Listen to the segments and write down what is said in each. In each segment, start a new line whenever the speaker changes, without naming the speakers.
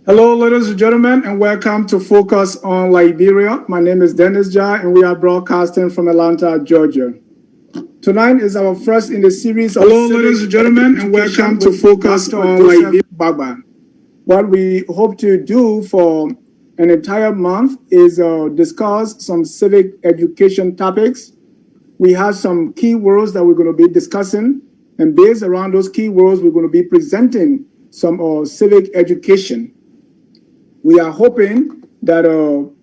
Hello, ladies and gentlemen, and welcome to Focus on Liberia. My name is Dennis Jai, and we are broadcasting from Atlanta, Georgia. Tonight is our first in the series of
Hello, ladies and gentlemen, and welcome to Focus on Liberia.
Gbaba. What we hope to do for an entire month is discuss some civic education topics. We have some key words that we're going to be discussing, and based around those key words, we're going to be presenting some civic education. We are hoping that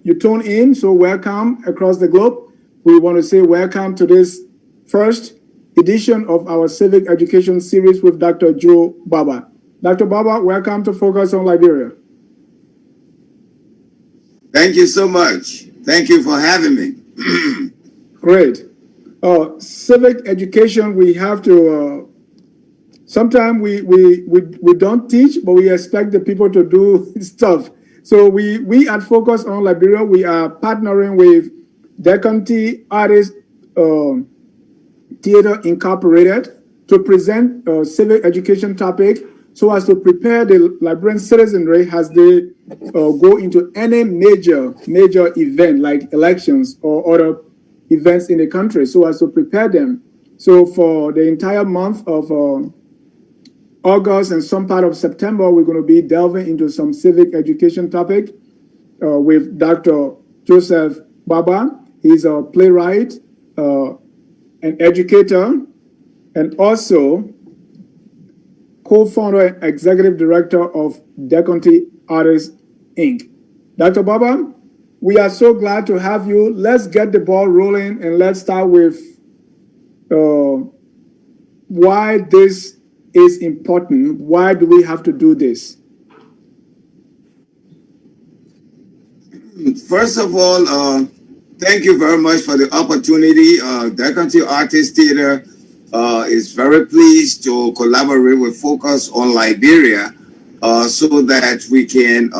you tune in, so welcome across the globe. We want to say welcome to this first edition of our civic education series with Dr. Joe Gbaba. Dr. Gbaba, welcome to Focus on Liberia.
Thank you so much. Thank you for having me.
Great. Civic education, we have to, sometimes we don't teach, but we expect the people to do stuff. So we at Focus on Liberia, we are partnering with Dissent Artists Theater Incorporated to present a civic education topic so as to prepare the Liberian citizenry as they go into any major event like elections or other events in the country, so as to prepare them. So for the entire month of August and some part of September, we're going to be delving into some civic education topic with Dr. Joseph Gbaba. He's a playwright, an educator, and also co-founder and executive director of Dissent Artists, Inc. Dr. Gbaba, we are so glad to have you. Let's get the ball rolling, and let's start with why this is important. Why do we have to do this?
First of all, thank you very much for the opportunity. Dissent Artists Theater is very pleased to collaborate with Focus on Liberia so that we can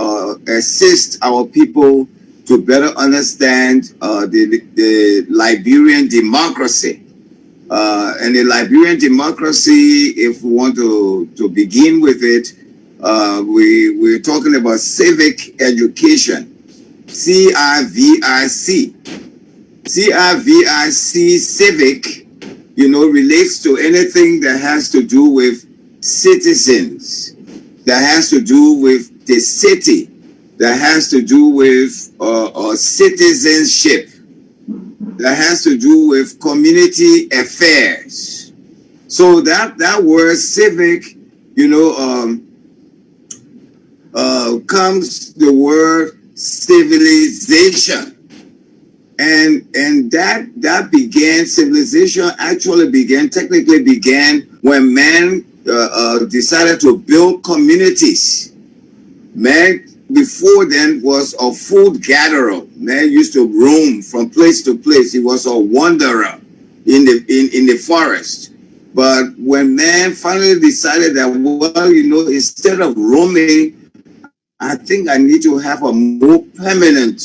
assist our people to better understand the Liberian democracy. And the Liberian democracy, if we want to begin with it, we're talking about civic education. CIVIC. CIVIC, civic, relates to anything that has to do with citizens, that has to do with the city, that has to do with citizenship, that has to do with community affairs. So that word civic, comes the word civilization. And that began, civilization technically began when man decided to build communities. Man before then was a food gatherer. Man used to roam from place to place. He was a wanderer in the forest. But when man finally decided that, instead of roaming, I think I need to have a more permanent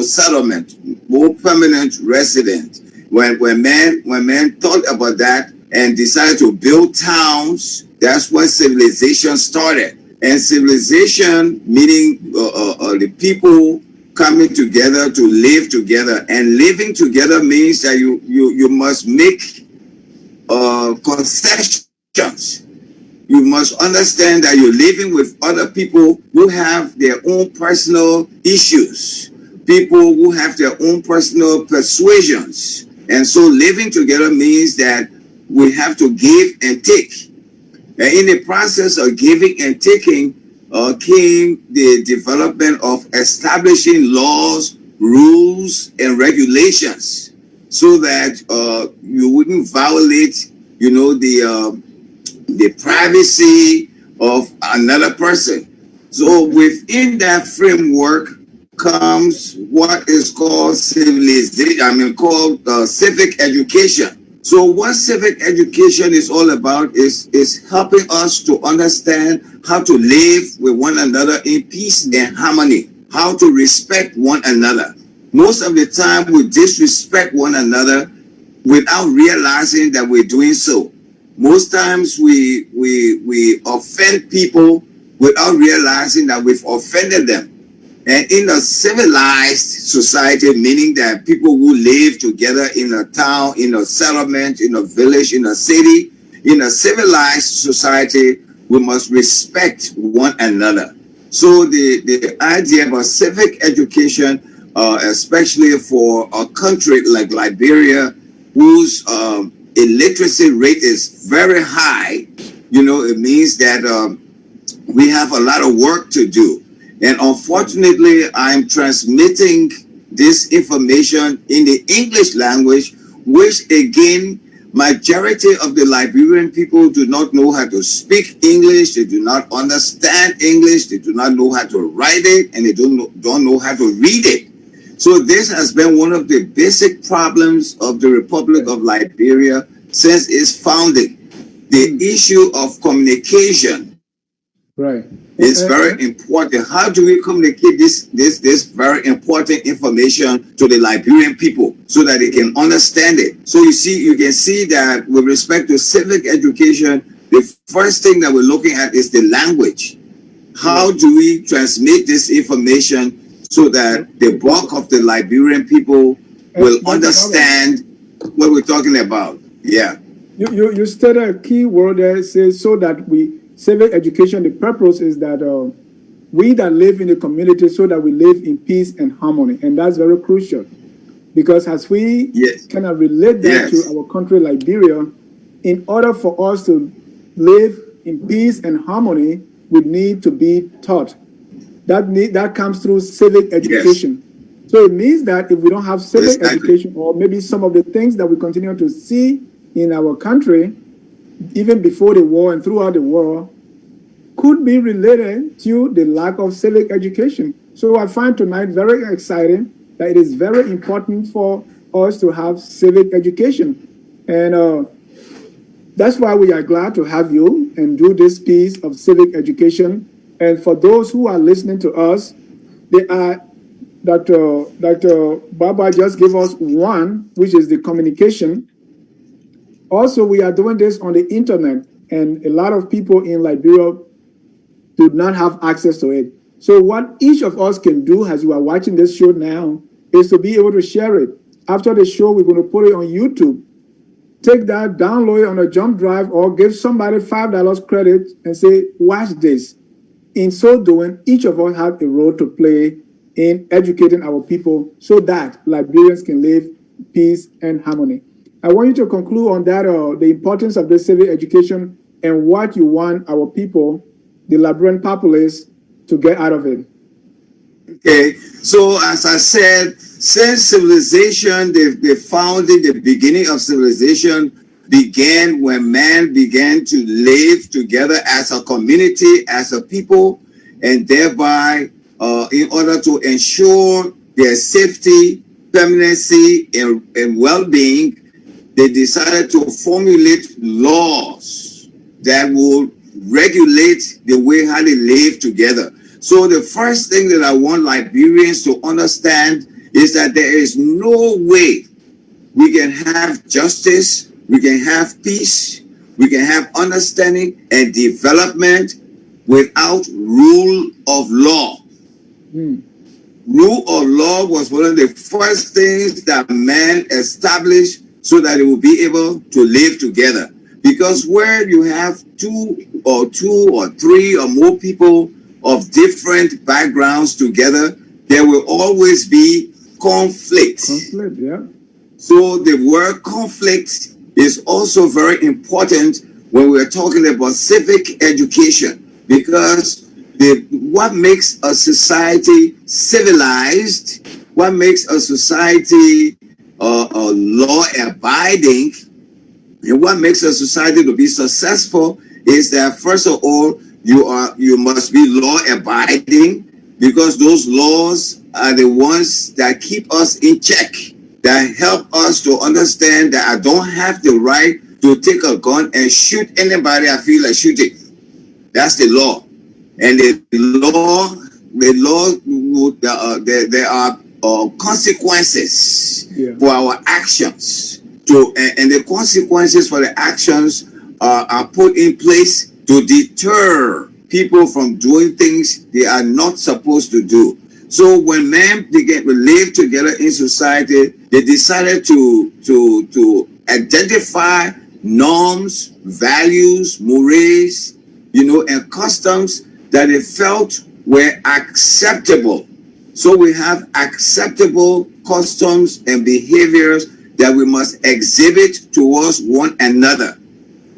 settlement, more permanent resident. When man thought about that and decided to build towns, that's when civilization started. And civilization, meaning the people coming together to live together. And living together means that you must make concessions. You must understand that you're living with other people who have their own personal issues, people who have their own personal persuasions. And so living together means that we have to give and take. And in the process of giving and taking came the development of establishing laws, rules, and regulations so that you wouldn't violate, the privacy of another person. So within that framework comes what is called civilization, civic education. So what civic education is all about is helping us to understand how to live with one another in peace and harmony, how to respect one another. Most of the time we disrespect one another without realizing that we're doing so. Most times we offend people without realizing that we've offended them. And in a civilized society, meaning that people who live together in a town, in a settlement, in a village, in a city, in a civilized society, we must respect one another. So the idea of a civic education, especially for a country like Liberia, whose illiteracy rate is very high, it means that we have a lot of work to do. And unfortunately, I'm transmitting this information in the English language, which again, majority of the Liberian people do not know how to speak English, they do not understand English, they do not know how to write it, and they don't know how to read it. So this has been one of the basic problems of the Republic of Liberia since its founding. The issue of communication.
Right.
It's very important. How do we communicate this very important information to the Liberian people so that they can understand it? So you can see that with respect to civic education, the first thing that we're looking at is the language. How do we transmit this information so that the bulk of the Liberian people will understand what we're talking about? Yeah.
You stated a key word there. It says so that civic education, the purpose is that we that live in the community so that we live in peace and harmony. And that's very crucial because as we kind of relate that to our country, Liberia, in order for us to live in peace and harmony, we need to be taught. That comes through civic education. So it means that if we don't have civic education, or maybe some of the things that we continue to see in our country, even before the war and throughout the war, could be related to the lack of civic education. So I find tonight very exciting that it is very important for us to have civic education. And that's why we are glad to have you and do this piece of civic education. And for those who are listening to us, Dr. Gbaba just gave us one, which is the communication. Also, we are doing this on the internet, and a lot of people in Liberia do not have access to it. So what each of us can do as you are watching this show now is to be able to share it. After the show, we're going to put it on YouTube. Take that, download it on a jump drive, or give somebody $5 credit and say, watch this. In so doing, each of us have a role to play in educating our people so that Liberians can live peace and harmony. I want you to conclude on that, the importance of this civic education and what you want our people, the Liberian populace, to get out of it.
Okay, so as I said, since civilization, the founding, the beginning of civilization began when man began to live together as a community, as a people, and thereby, in order to ensure their safety, permanency, and well-being, they decided to formulate laws that will regulate the way how they live together. So the first thing that I want Liberians to understand is that there is no way we can have justice, we can have peace, we can have understanding and development without rule of law. Rule of law was one of the first things that man established so that it will be able to live together. Because where you have two or three or more people of different backgrounds together, there will always be conflict.
Conflict, yeah.
So the word conflict is also very important when we're talking about civic education, because what makes a society civilized, what makes a society law-abiding, and what makes a society to be successful is that, first of all, you must be law-abiding, because those laws are the ones that keep us in check, that help us to understand that I don't have the right to take a gun and shoot anybody I feel like shooting. That's the law. And there are consequences for our actions. And the consequences for the actions are put in place to deter people from doing things they are not supposed to do. So when men began to live together in society, they decided to identify norms, values, mores, and customs that they felt were acceptable. So we have acceptable customs and behaviors that we must exhibit towards one another.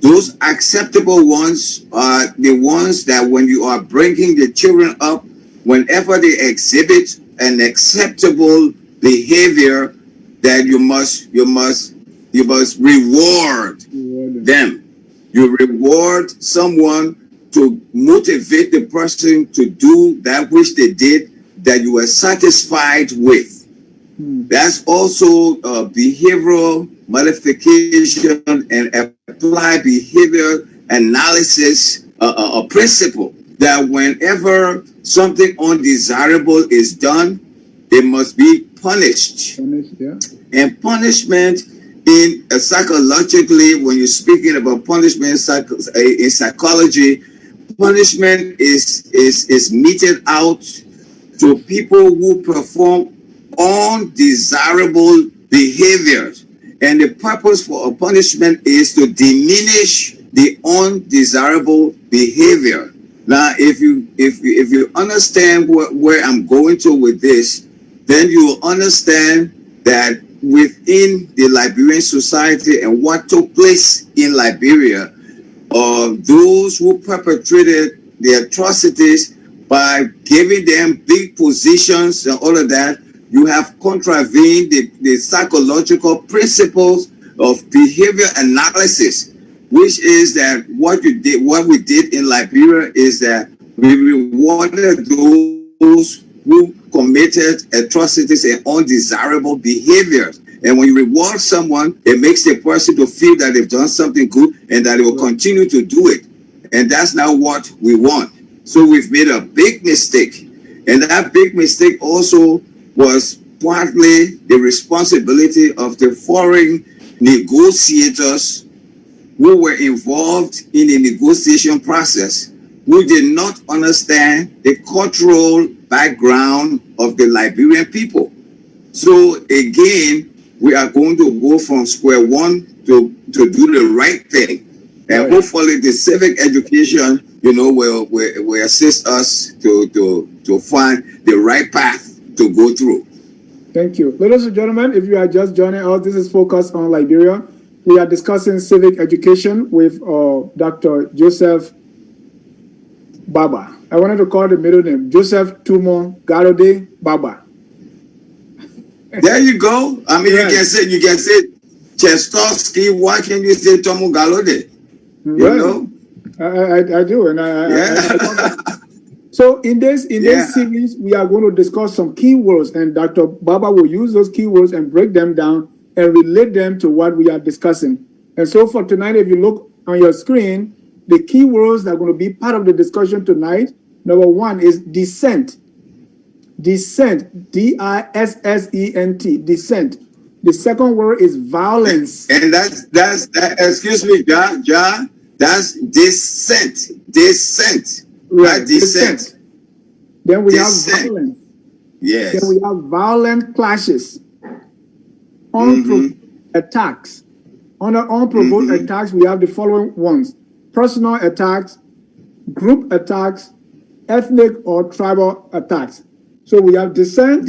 Those acceptable ones are the ones that when you are bringing the children up, whenever they exhibit an acceptable behavior, that you must reward them. You reward someone to motivate the person to do that which they did that you were satisfied with. That's also behavioral modification and apply behavior analysis a principle that whenever something undesirable is done, it must be punished. And punishment psychologically, when you're speaking about punishment in psychology, punishment is meted out to people who perform undesirable behaviors. And the purpose for a punishment is to diminish the undesirable behavior. Now, if you understand where I'm going to with this, then you will understand that within the Liberian society and what took place in Liberia, those who perpetrated the atrocities by giving them big positions and all of that, you have contravened the psychological principles of behavior analysis, which is that what we did in Liberia is that we rewarded those who committed atrocities and undesirable behaviors. And when you reward someone, it makes the person to feel that they've done something good and that they will continue to do it. And that's not what we want. So we've made a big mistake. And that big mistake also was partly the responsibility of the foreign negotiators who were involved in the negotiation process, who did not understand the cultural background of the Liberian people. So again, we are going to go from square one to do the right thing. And hopefully the civic education, will assist us to find the right path to go through.
Thank you. Ladies and gentlemen, if you are just joining us, this is Focus on Liberia. We are discussing civic education with Dr. Joseph Gbaba. I wanted to call the middle name, Joseph Tumo Garode Gbaba.
There you go. I mean, you can say Chestovsky. Why can't you say Tomo Galode?
I do, and I so in this series, we are going to discuss some keywords, and Dr. Gbaba will use those keywords and break them down and relate them to what we are discussing. And so for tonight, if you look on your screen, the keywords that are going to be part of the discussion tonight, number one is dissent. Dissent, D-I-S-S-E-N-T, dissent. The second word is violence.
And that's excuse me, John, that's dissent. Dissent.
Right,
dissent.
Then we have violence.
Yes.
Then we have violent clashes. Unprovoked attacks. Under unprovoked attacks, we have the following ones: personal attacks, group attacks, ethnic or tribal attacks. So we have dissent,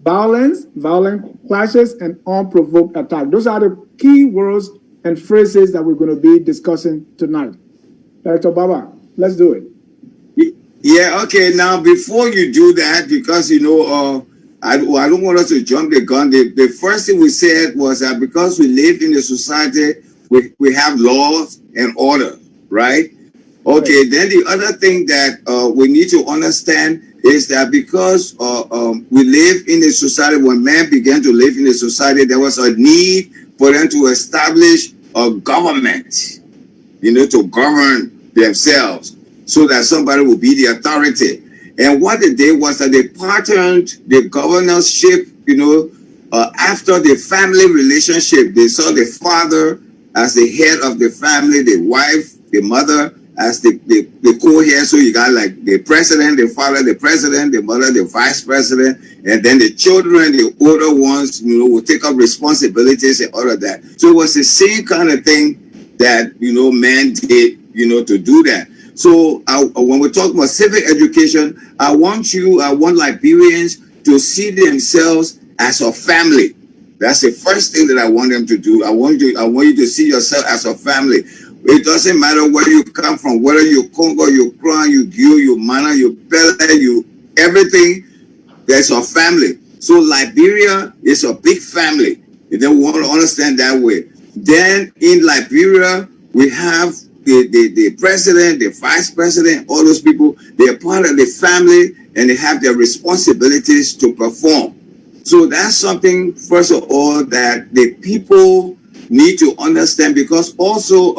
violence, violent clashes, and unprovoked attack. Those are the key words and phrases that we're going to be discussing tonight. Dr. Gbaba, let's do it.
Yeah, okay. Now, before you do that, because, I don't want us to jump the gun. The first thing we said was that because we live in a society, we have laws and order, right? Okay, then the other thing that we need to understand is that because we live in a society, when men began to live in a society, there was a need for them to establish a government, to govern themselves so that somebody will be the authority. And what they did was that they patterned the governorship, after the family relationship. They saw the father as the head of the family, the wife, the mother as the co-head. So you got like the president, the father, the president, the mother, the vice president, and then the children, the older ones, will take up responsibilities and all of that. So it was the same kind of thing that, men did, to do that. So when we talk about civic education, I want Liberians to see themselves as a family. That's the first thing that I want them to do. I want you to see yourself as a family. It doesn't matter where you come from, whether you're Congo, you're Kron, you Gil, you Mana, you Pele, you everything. There's a family. So Liberia is a big family. And then we want to understand that way. Then in Liberia, we have the president, the vice president, all those people. They're part of the family and they have their responsibilities to perform. So that's something, first of all, that the people need to understand, because also,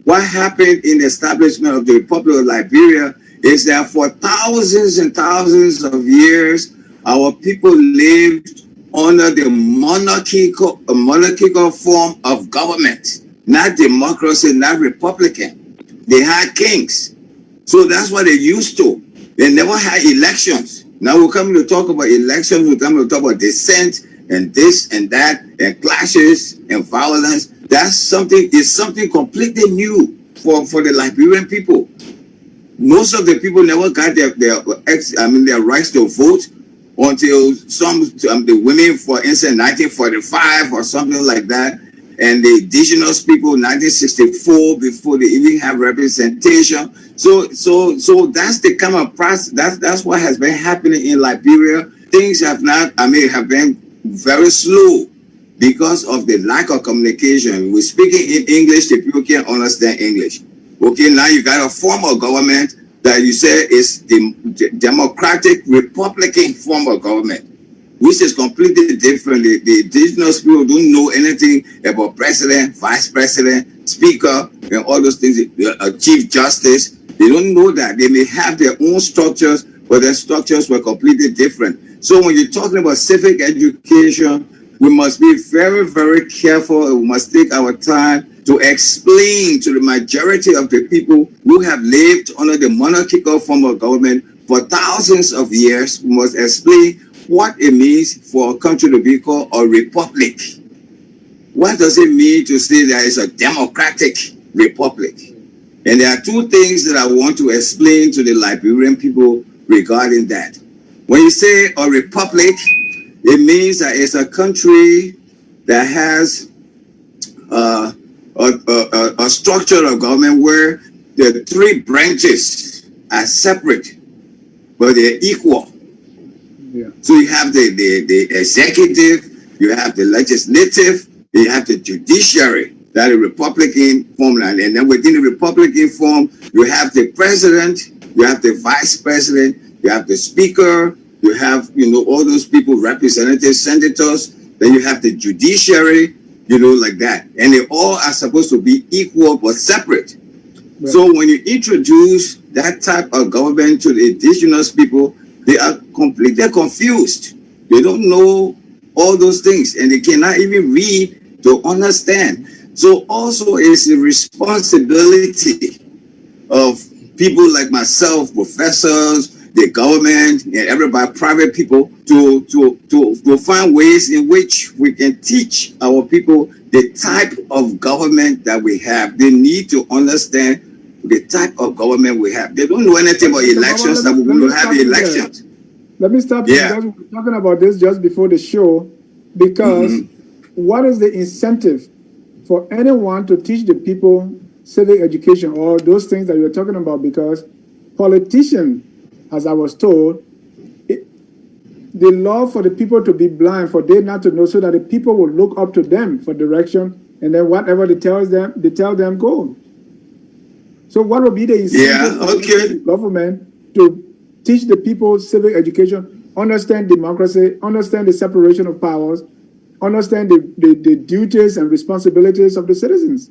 what happened in the establishment of the Republic of Liberia is that for thousands and thousands of years, our people lived under the monarchical form of government, not democracy, not republican. They had kings. So that's what they used to. They never had elections. Now we're coming to talk about elections, we're coming to talk about dissent and this and that and clashes and violence. That's something completely new for the Liberian people. Most of the people never got their rights to vote until the women, for instance, 1945 or something like that, and the indigenous people 1964 before they even have representation. So that's the kind of process. That's what has been happening in Liberia. Things have been very slow because of the lack of communication. We're speaking in English, the people can't understand English. Okay, now you got a form of government that you say is the democratic republican form of government, which is completely different. The indigenous people don't know anything about president, vice president, speaker, and all those things, chief justice. They don't know that. They may have their own structures, but their structures were completely different. So when you're talking about civic education, we must be very, very careful, and we must take our time to explain to the majority of the people who have lived under the monarchical form of government for thousands of years. We must explain what it means for a country to be called a republic. What does it mean to say that it's a democratic republic? And there are two things that I want to explain to the Liberian people regarding that. When you say a republic, it means that it's a country that has a structure of government where the three branches are separate, but they're equal.
Yeah.
So you have the executive, you have the legislative, you have the judiciary, that is Republican form. And then within the Republican form, you have the president, you have the vice president, you have the speaker, you have, all those people, representatives, senators, then you have the judiciary, like that. And they all are supposed to be equal but separate. Right. So when you introduce that type of government to the indigenous people, they are completely confused. They don't know all those things, and they cannot even read to understand. So also it's the responsibility of people like myself, professors, the government, and everybody, private people, to find ways in which we can teach our people the type of government that we have. They need to understand the type of government we have. They don't know anything about elections, that we're going to have elections.
Let me stop you. We were talking about this just before the show, because what is the incentive for anyone to teach the people civic education or those things that you're talking about? Because politicians, as I was told, the law for the people to be blind, for they not to know, so that the people will look up to them for direction, and then whatever they tell them go. So what will be the incentive of the government to teach the people civic education, understand democracy, understand the separation of powers, understand the duties and responsibilities of the citizens?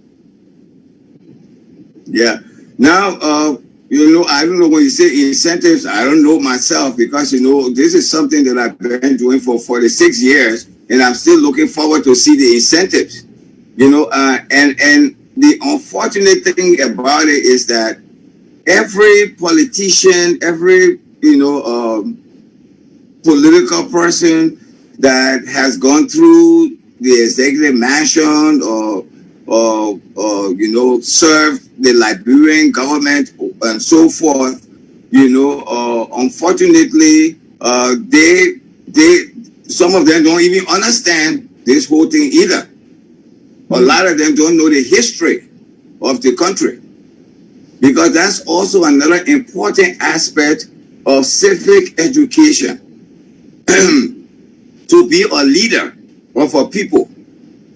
Yeah. Now, I don't know when you say incentives, I don't know myself, because, this is something that I've been doing for 46 years, and I'm still looking forward to see the incentives, and the unfortunate thing about it is that every politician, every political person that has gone through the executive mansion or served the Liberian government and so forth, unfortunately, they some of them don't even understand this whole thing either. A lot of them don't know the history of the country, because that's also another important aspect of civic education. To be a leader of a people,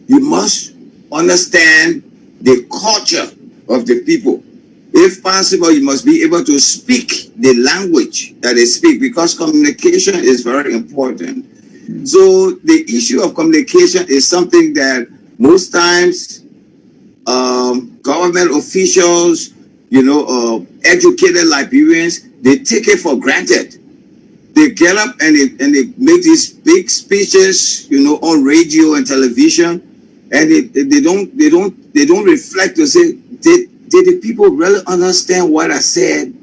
you must understand the culture of the people. If possible, you must be able to speak the language that they speak, because communication is very important. So the issue of communication is something that most times government officials, educated Liberians, they take it for granted. They get up and they make these big speeches, on radio and television, and they don't reflect to say, did the people really understand what I said?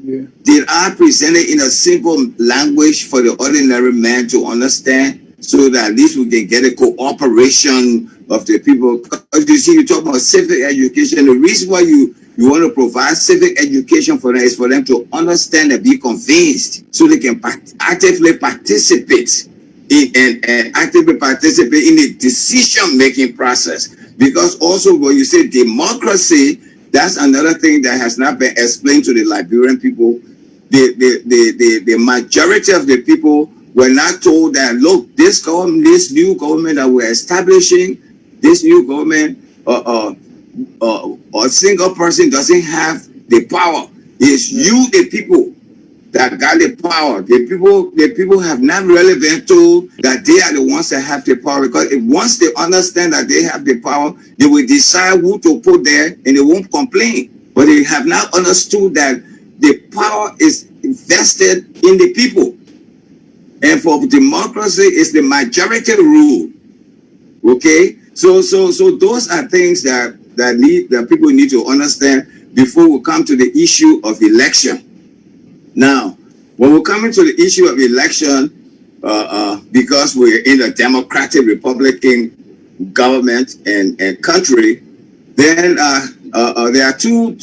Yeah. Did I present it in a simple language for the ordinary man to understand, so that at least we can get a cooperation of the people? Because you see, you talk about civic education. The reason why you want to provide civic education for them is for them to understand and be convinced, so they can actively participate in the decision-making process. Because also when you say democracy, that's another thing that has not been explained to the Liberian people. The majority of the people were not told that, look, this new government that we're establishing, this new government, a single person doesn't have the power. It's you, the people, that got the power. The people have not really been told that they are the ones that have the power, because once they understand that they have the power, they will decide who to put there and they won't complain. But they have not understood that the power is invested in the people. And for democracy, it's the majority rule. Okay? So those are things that people need to understand before we come to the issue of election. Now, when we come into the issue of election, because we're in a democratic Republican government and country, then there are two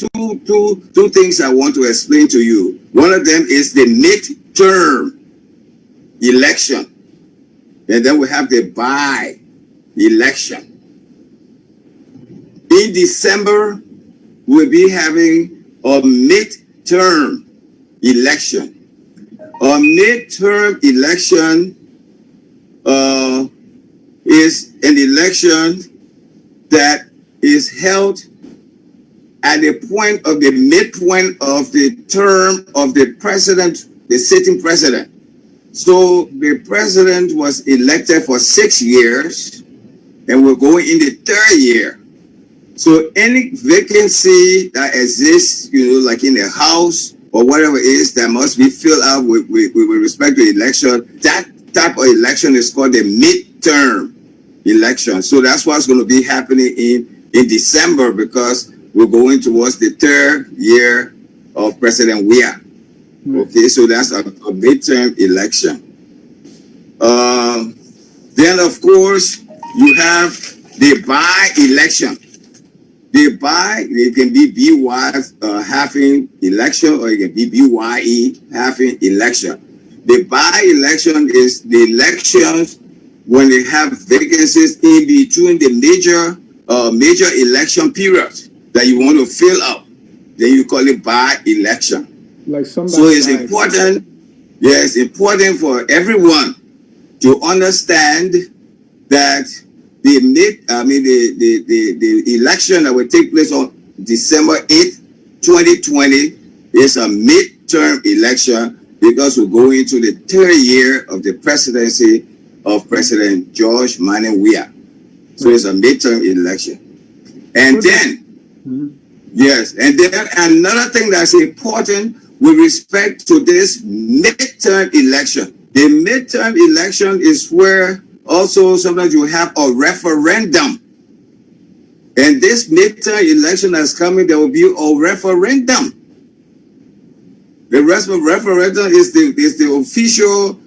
things I want to explain to you. One of them is the midterm election, and then we have the by-election. In December, we'll be having a midterm election. A midterm election is an election that is held at the point of the midpoint of the term of the president, the sitting president. So the president was elected for 6 years, and we're going in the 3rd year. So any vacancy that exists, like in the House or whatever it is, that must be filled out with respect to election, that type of election is called the midterm election. So that's what's going to be happening in December, because we're going towards the 3rd year of President Weah. Okay, so that's a midterm election. Then, of course, you have the by-election. The by, it can be BY having election, or it can be BYE having election. The by-election is the elections when they have vacancies in between the major election period that you want to fill up. Then you call it by-election.
Like
so it's important. Yeah, it's important for everyone to understand that the election that will take place on December 8th, 2020 is a midterm election, because we're going into the 3rd year of the presidency of President George Manning Weah. So it's a midterm election. And then, yes, and then another thing that's important with respect to this midterm election. The midterm election is where also sometimes you have a referendum. And this midterm election that's coming, there will be a referendum. The referendum is the official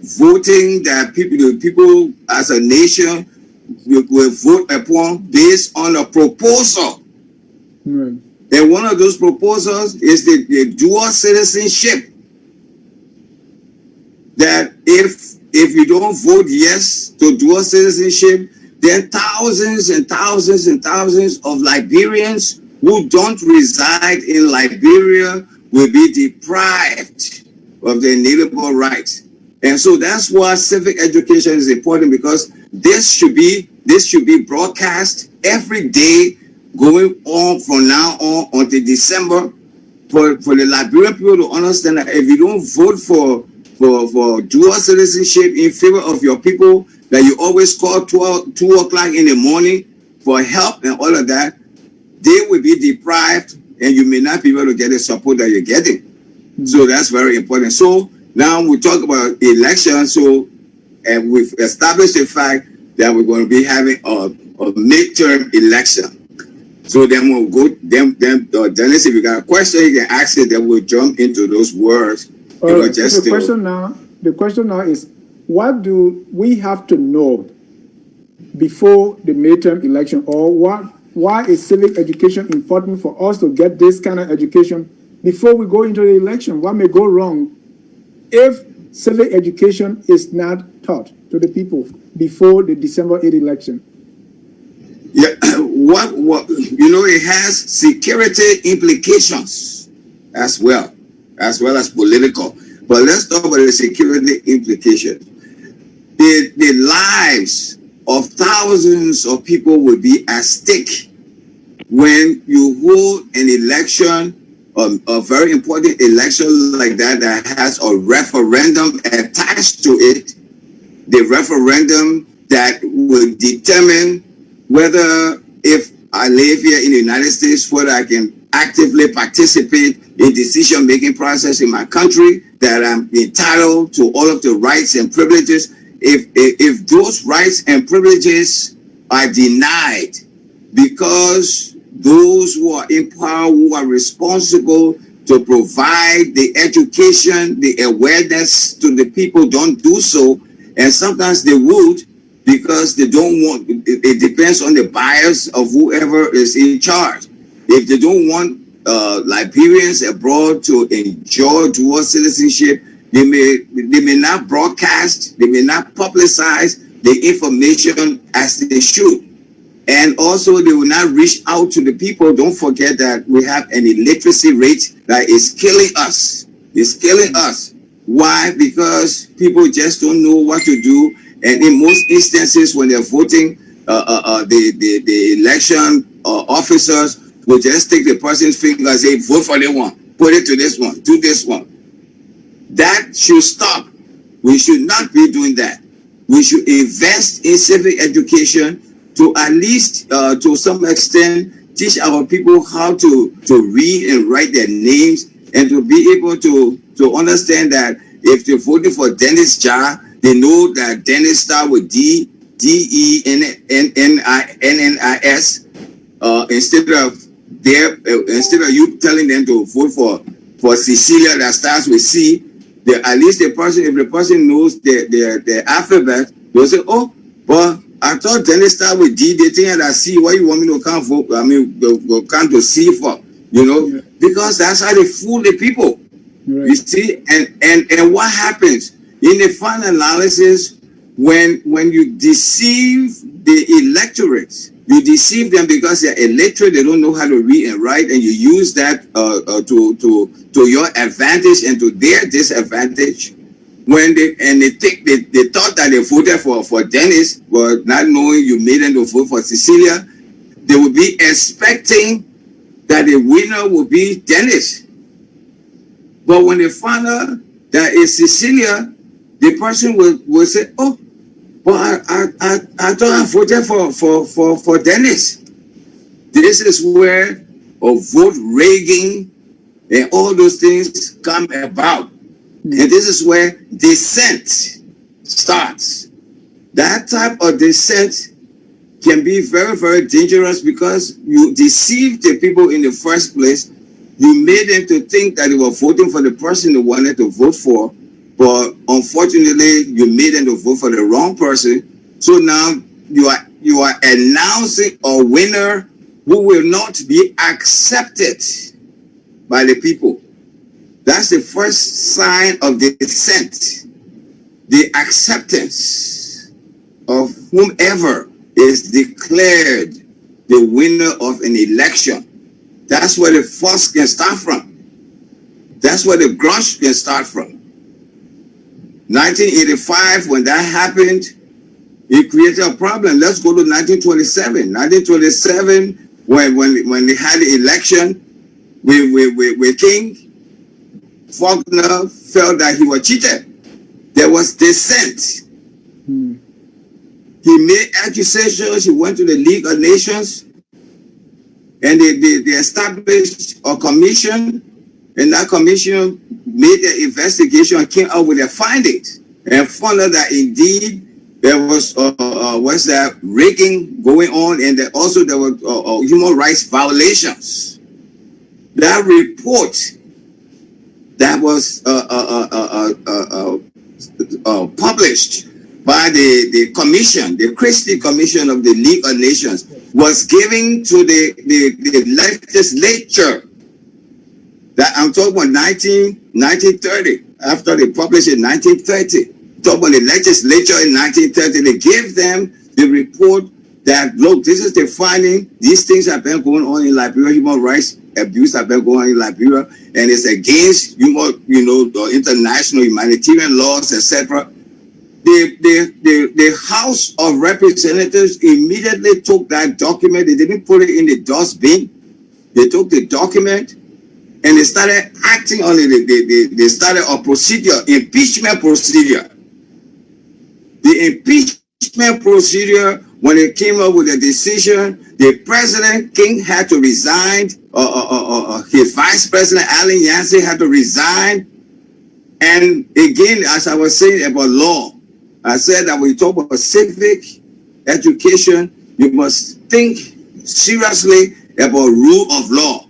voting that people as a nation will vote upon based on a proposal.
Right.
And one of those proposals is the dual citizenship. That if you don't vote yes to dual citizenship, then thousands and thousands and thousands of Liberians who don't reside in Liberia will be deprived of their inalienable rights. And so that's why civic education is important, because this should be broadcast every day going on from now on until December, for the Liberian people to understand that if you don't vote for dual citizenship in favor of your people, that you always call 2 o'clock in the morning for help and all of that, they will be deprived and you may not be able to get the support that you're getting. So that's very important. So now we talk about elections. So, and we've established the fact that we're going to be having a midterm election. So then we'll go, then Dennis, if you got a question, you can ask it, then we'll jump into those words.
The question now is, what do we have to know before the midterm election, or why is civic education important for us to get this kind of education before we go into the election? What may go wrong if civic education is not taught to the people before the December 8th election?
Yeah, it has security implications as well as political. But let's talk about the security implications. The lives of thousands of people will be at stake when you hold an election, a very important election like that has a referendum attached to it. The referendum that will determine whether, if I live here in the United States, whether I can actively participate in decision-making process in my country, that I'm entitled to all of the rights and privileges. If those rights and privileges are denied because those who are in power, who are responsible to provide the education, the awareness to the people, don't do so, and sometimes they would, because they don't want, it depends on the bias of whoever is in charge. If they don't want Liberians abroad to enjoy dual citizenship, they may not broadcast, they may not publicize the information as they should. And also they will not reach out to the people. Don't forget that we have an illiteracy rate that is killing us. It's killing us. Why? Because people just don't know what to do. And in most instances, when they're voting, the election officers will just take the person's finger and say, vote for this one, put it to this one, do this one. That should stop. We should not be doing that. We should invest in civic education to at least, to some extent, teach our people how to read and write their names, and to be able to understand that if they're voting for Dennis Jar, they know that Dennis start with D, D-E-N-N-I-S, instead of you telling them to vote for Cecilia that starts with C, at least if the person knows the alphabet, they'll say, oh, but I thought Dennis started with D, they think that C, why you want me to come vote? I mean, go come to C for, yeah. Because that's how they fool the people. Right. You see, and what happens in the final analysis, when you deceive the electorate, you deceive them because they're illiterate, they don't know how to read and write, and you use that to your advantage and to their disadvantage. When they thought that they voted for Dennis, but not knowing you made them to vote for Cecilia, they would be expecting that the winner would be Dennis. But when they found out that it's Cecilia, the person will say, oh, but I thought I voted for Dennis. This is where vote rigging and all those things come about. And this is where dissent starts. That type of dissent can be very, very dangerous because you deceive the people in the first place. You made them to think that they were voting for the person they wanted to vote for, but unfortunately, you made them to vote for the wrong person. So now you are announcing a winner who will not be accepted by the people. That's the first sign of the dissent, the acceptance of whomever is declared the winner of an election. That's where the fuss can start from. That's where the grudge can start from. 1985, when that happened, it created a problem. Let's go to 1927. 1927, when they had the election with King, Faulkner felt that he was cheated. There was dissent. He made accusations. He went to the League of Nations, and they established a commission, and that commission made an investigation and came out with their findings and found out that indeed there was rigging going on, and that also there were human rights violations. That report that was published by the commission, the Christie Commission of the League of Nations, was given to the legislature. That I'm talking about 1930, after they published in 1930. Talk about the legislature in 1930, they gave them the report that, look, this is the finding, these things have been going on in Liberia, human rights abuse have been going on in Liberia, and it's against the international humanitarian laws, etc. The House of Representatives immediately took that document. They didn't put it in the dustbin. They took the document and they started acting on it. They started a procedure, impeachment procedure. The impeachment procedure, when it came up with a decision, the president, King, had to resign. His vice president, Allen Yancey, had to resign. And again, as I was saying about law, I said that when you talk about civic education, you must think seriously about rule of law.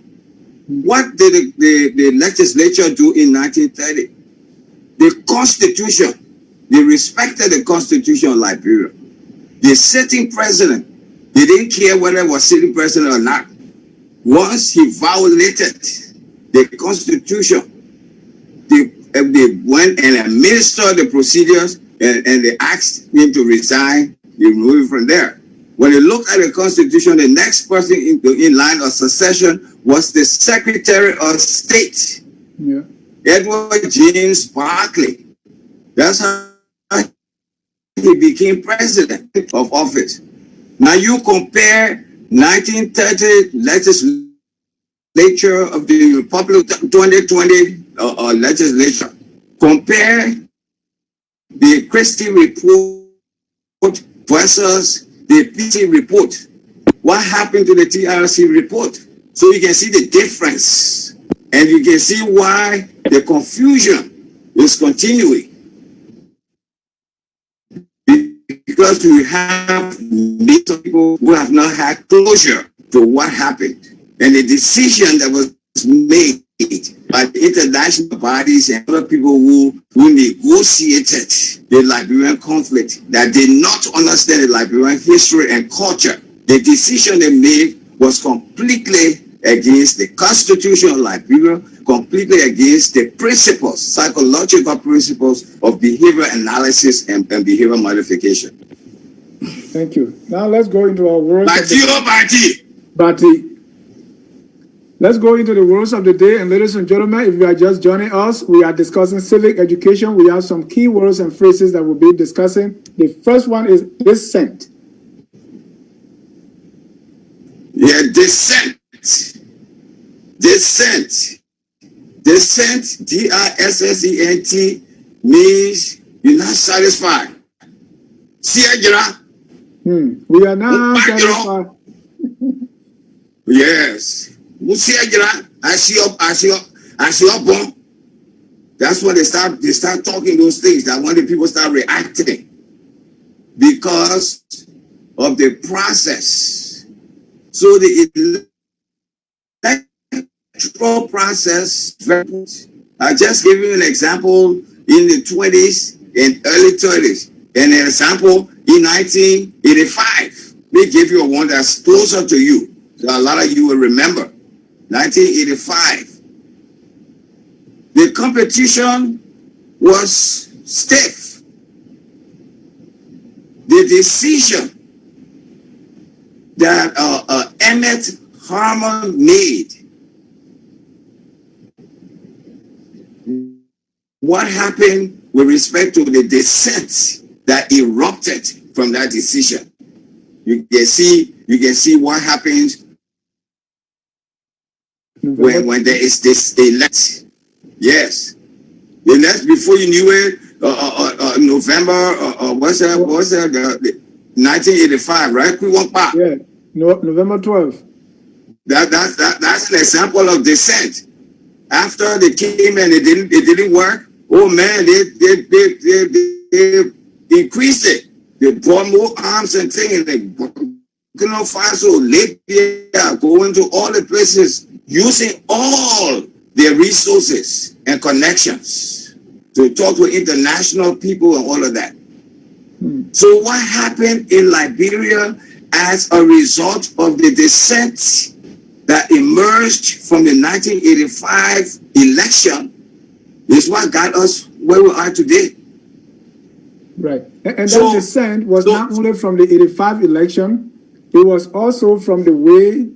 What did the legislature do in 1930? The Constitution. They respected the Constitution of Liberia. The sitting president, they didn't care whether it was sitting president or not. Once he violated the Constitution, they went and administered the procedures and they asked him to resign. They removed him from there. When you look at the Constitution, the next person in line of succession was the Secretary of State, Edward James Barclay. That's how he became president of office. Now you compare 1930 legislature of the Republic 2020 legislature. Compare the Christie report versus the PT report. What happened to the TRC report? So you can see the difference, and you can see why the confusion is continuing. Because we have many people who have not had closure to what happened, and the decision that was made by the international bodies and other people who negotiated the Liberian conflict, that did not understand the Liberian history and culture. The decision they made was completely against the Constitution of Liberia, completely against the principles, psychological principles of behavior analysis and behavior modification.
Thank you. Now let's go into our words.
Bati.
Let's go into the words of the day. And ladies and gentlemen, if you are just joining us, we are discussing civic education. We have some key words and phrases that we'll be discussing. The first one is dissent.
Yeah, dissent. Dissent. Dissent, D-I-S-S-E-N-T, means you're not satisfied.
We are not satisfied.
Yes. That's when they start talking those things, that when the people start reacting. Because of the process. So the electoral process, I just give you an example in the 20s and early 30s. An example in 1985. They give you one that's closer to you. So a lot of you will remember. 1985. The competition was stiff. The decision that Emmett Harmon made, what happened with respect to the dissent that erupted from that decision? You can see what happens when there is this elect. Yes, the next, before you knew it, November, what's that? 1985, right?
Yeah, November 12th.
That's an example of dissent. After they came and it didn't work. Oh man, they increased it. They brought more arms and things, and they Burkina Faso, Libya, going to all the places, using all their resources and connections to talk to international people and all of that. So what happened in Liberia as a result of the dissent that emerged from the 1985 election is what got us where we are today.
Right. And that dissent was not only from the 85 election, it was also from the way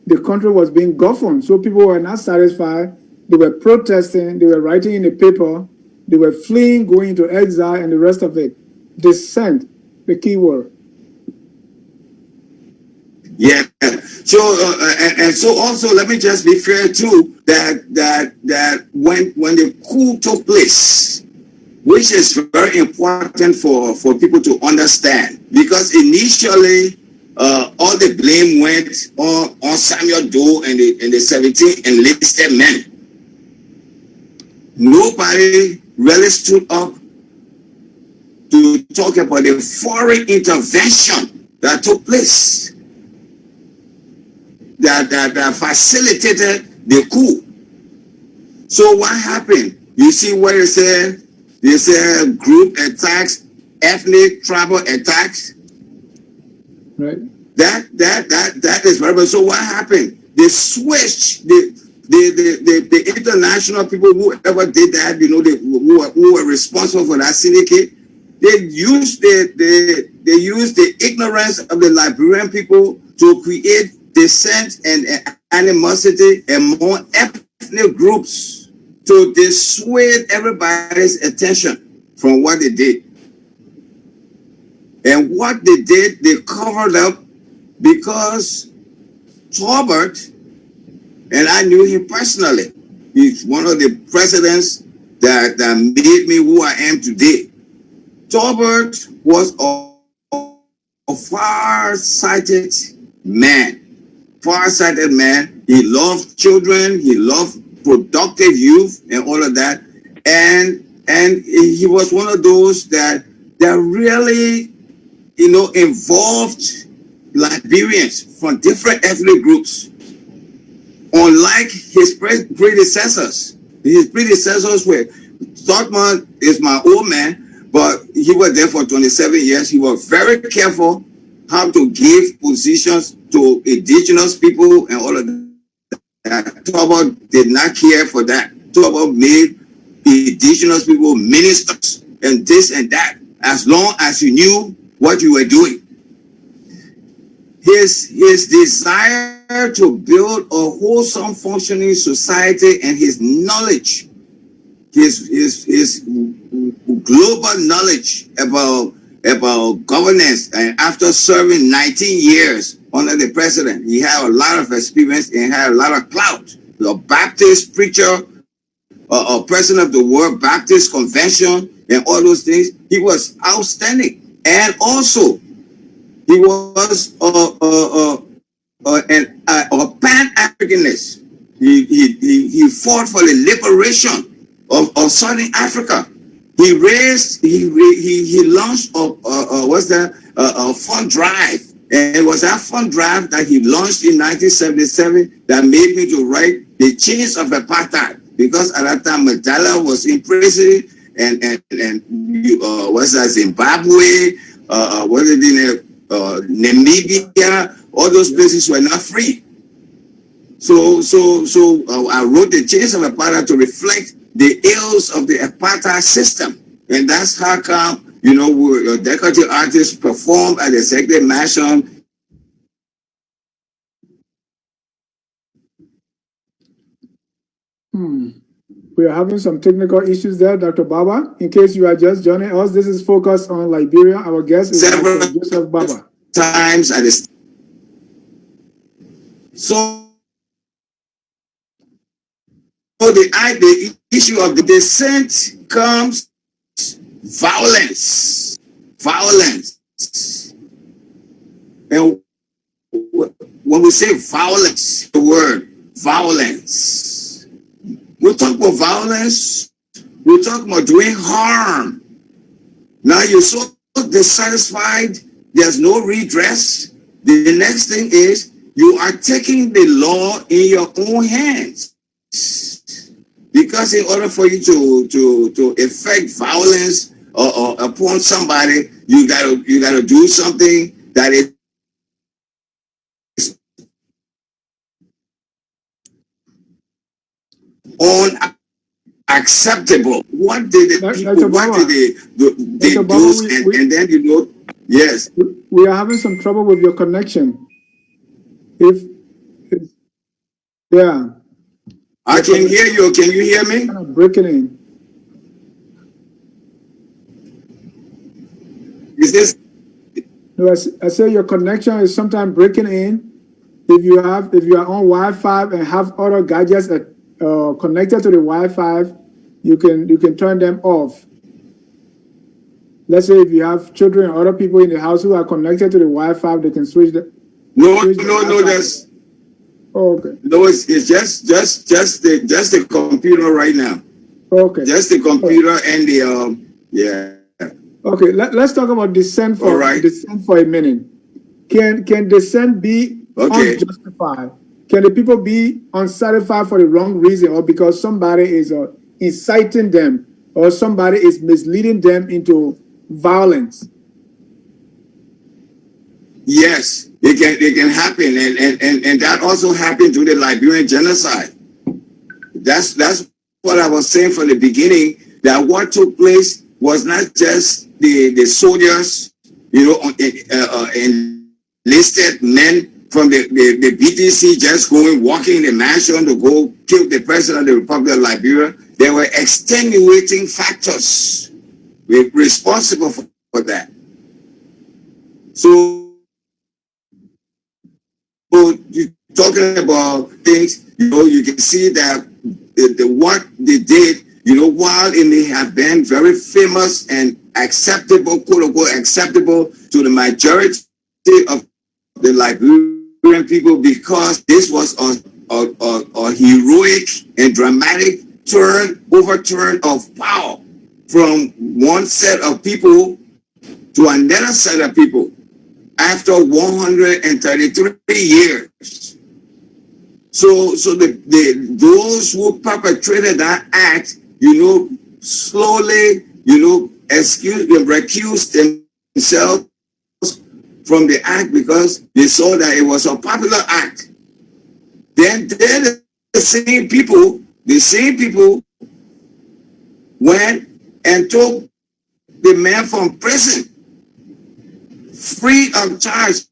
the country was being governed. So people were not satisfied. They were protesting, they were writing in the paper, they were fleeing, going into exile, and the rest of it. Dissent, the key word.
Yeah. So and so also, let me just be fair too, that when the coup took place, which is very important for people to understand, because initially all the blame went on Samuel Doe and the 17 enlisted men. Nobody really stood up to talk about the foreign intervention that took place, that facilitated the coup. So what happened? You see where it said group attacks, ethnic tribal attacks.
Right.
That is very much. So what happened? They switched the international people, whoever did that, you know, who were responsible for that syndicate. They used the ignorance of the Liberian people to create dissent and animosity among ethnic groups to dissuade everybody's attention from what they did. And what they did, they covered up, because Tolbert, and I knew him personally, he's one of the presidents that made me who I am today. Tolbert was a far-sighted man. Far-sighted man. He loved children. He loved productive youth and all of that. And he was one of those that really, you know, involved Liberians from different ethnic groups. Unlike his predecessors. His predecessors were, Stockman is my old man, but he was there for 27 years. He was very careful how to give positions to indigenous people and all of that. Tolbert did not care for that. Tolbert made indigenous people ministers and this and that, as long as you knew what you were doing. His desire to build a wholesome functioning society and his knowledge, his global knowledge about governance, and after serving 19 years under the president, he had a lot of experience and had a lot of clout. A Baptist preacher, a president of the World Baptist Convention, and all those things. He was outstanding. And also, he was a Pan-Africanist. He fought for the liberation of Southern Africa. He launched a fund drive. And it was that fund drive that he launched in 1977 that made me to write The Chains of Apartheid. Because at that time, Mandela was in prison, and was that Zimbabwe, was it in Namibia, all those places were not free. So I wrote The Chains of Apartheid to reflect the ills of the apartheid system. And that's how come, decorative artists perform at the Executive Mansion.
We are having some technical issues there, Dr. Gbaba. In case you are just joining us, this is Focus on Liberia. Our guest is
Several
Dr. Joseph Gbaba.
Times at the the issue of the dissent comes violence. And when we say violence, the word violence, we talk about violence, we talk about doing harm. Now you're so dissatisfied, there's no redress. The next thing is you are taking the law in your own hands. Because in order for you to effect violence or upon somebody, you gotta do something that is unacceptable. What did the people? What did they do? And then yes.
We are having some trouble with your connection. Yeah.
I can hear you. Can you hear me?
Kind of breaking in.
Is this?
No, I say your connection is sometimes breaking in. If you are on Wi-Fi and have other gadgets connected to the Wi-Fi, you can turn them off. Let's say if you have children or other people in the house who are connected to the Wi-Fi, they can switch the.
No. That's.
Oh, okay.
No, it's just the computer right now.
Okay.
Just the computer and the yeah.
Okay, let's talk about dissent for dissent for a minute. Can dissent be unjustified? Can the people be unsatisfied for the wrong reason, or because somebody is inciting them, or somebody is misleading them into violence?
Yes, it can happen, and that also happened to the Liberian genocide. That's what I was saying from the beginning, that what took place was not just the soldiers, enlisted men from the BTC just walking in the mansion to go kill the president of the Republic of Liberia. There were extenuating factors responsible for that. So you're talking about things, you can see that what they did, while it may have been very famous and acceptable, quote unquote, acceptable to the majority of the Liberian people, because this was a heroic and dramatic overturn of power from one set of people to another set of people after 133 years. So those who perpetrated that act, slowly, recused themselves from the act because they saw that it was a popular act. Then the same people went and took the man from prison free of charge.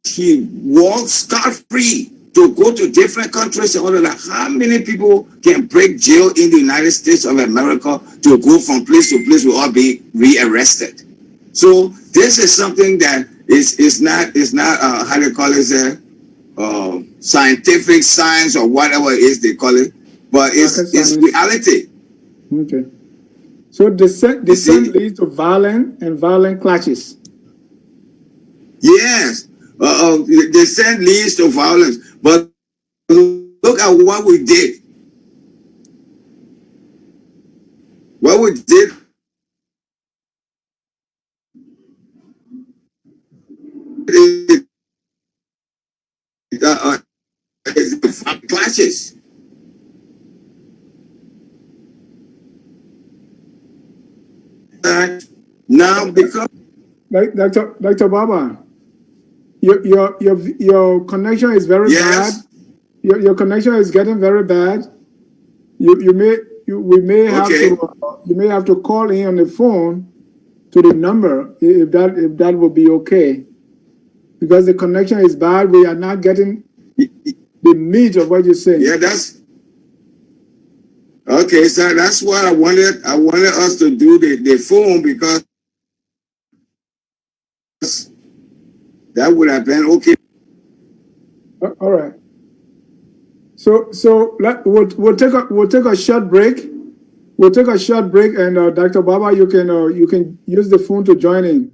He walked scot-free to go to different countries in order that how many people can break jail in the United States of America to go from place to place without being rearrested. So this is something that is not how they call it, scientific science or whatever it is they call it, but it's reality.
Okay. So dissent leads to violent clashes.
Yes, dissent leads to violence, but look at what we did. clashes. Now, because
Dr. Baba, your connection is very bad. Your connection is getting very bad. We may have to call in on the phone to the number if that would be okay, because the connection is bad. We are not getting the meat of what you're saying.
Yeah, that's okay, sir. That's what I wanted. I wanted us to do the phone, because that would have been okay.
All right. So we'll take a short break. We'll take a short break, and Dr. Baba, you can use the phone to join in.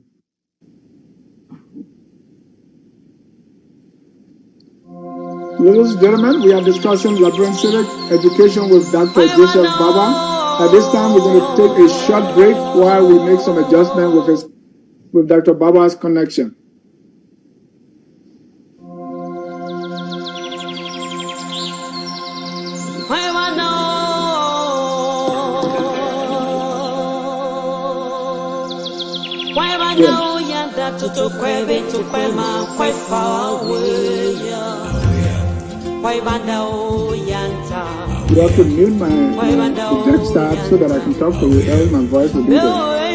Ladies and gentlemen, we are discussing Liberian civic education with Dr. Joseph Gbaba. At this time, we're going to take a short break while we make some adjustment with Dr. Baba's connection. You have to mute my text app so that I can talk to you, else my voice will be there.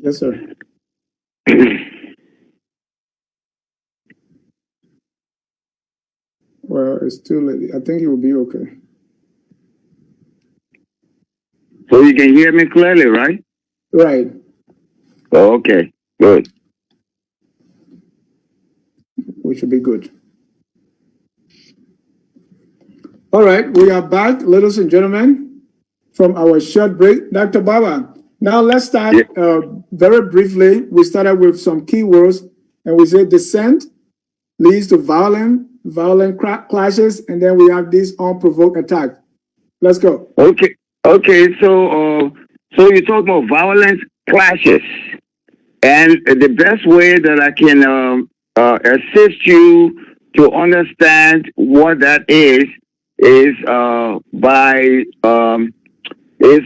Yes, sir. Well, it's too late. I think it will be okay.
So you can hear me clearly, right?
Right.
Okay, good.
We should be good. All right, we are back, ladies and gentlemen, from our short break. Dr. Baba, now let's start very briefly. We started with some keywords, and we said dissent leads to violent clashes, and then we have this unprovoked attack. Let's go.
Okay. So you talk about violent clashes, and the best way that I can assist you to understand what that is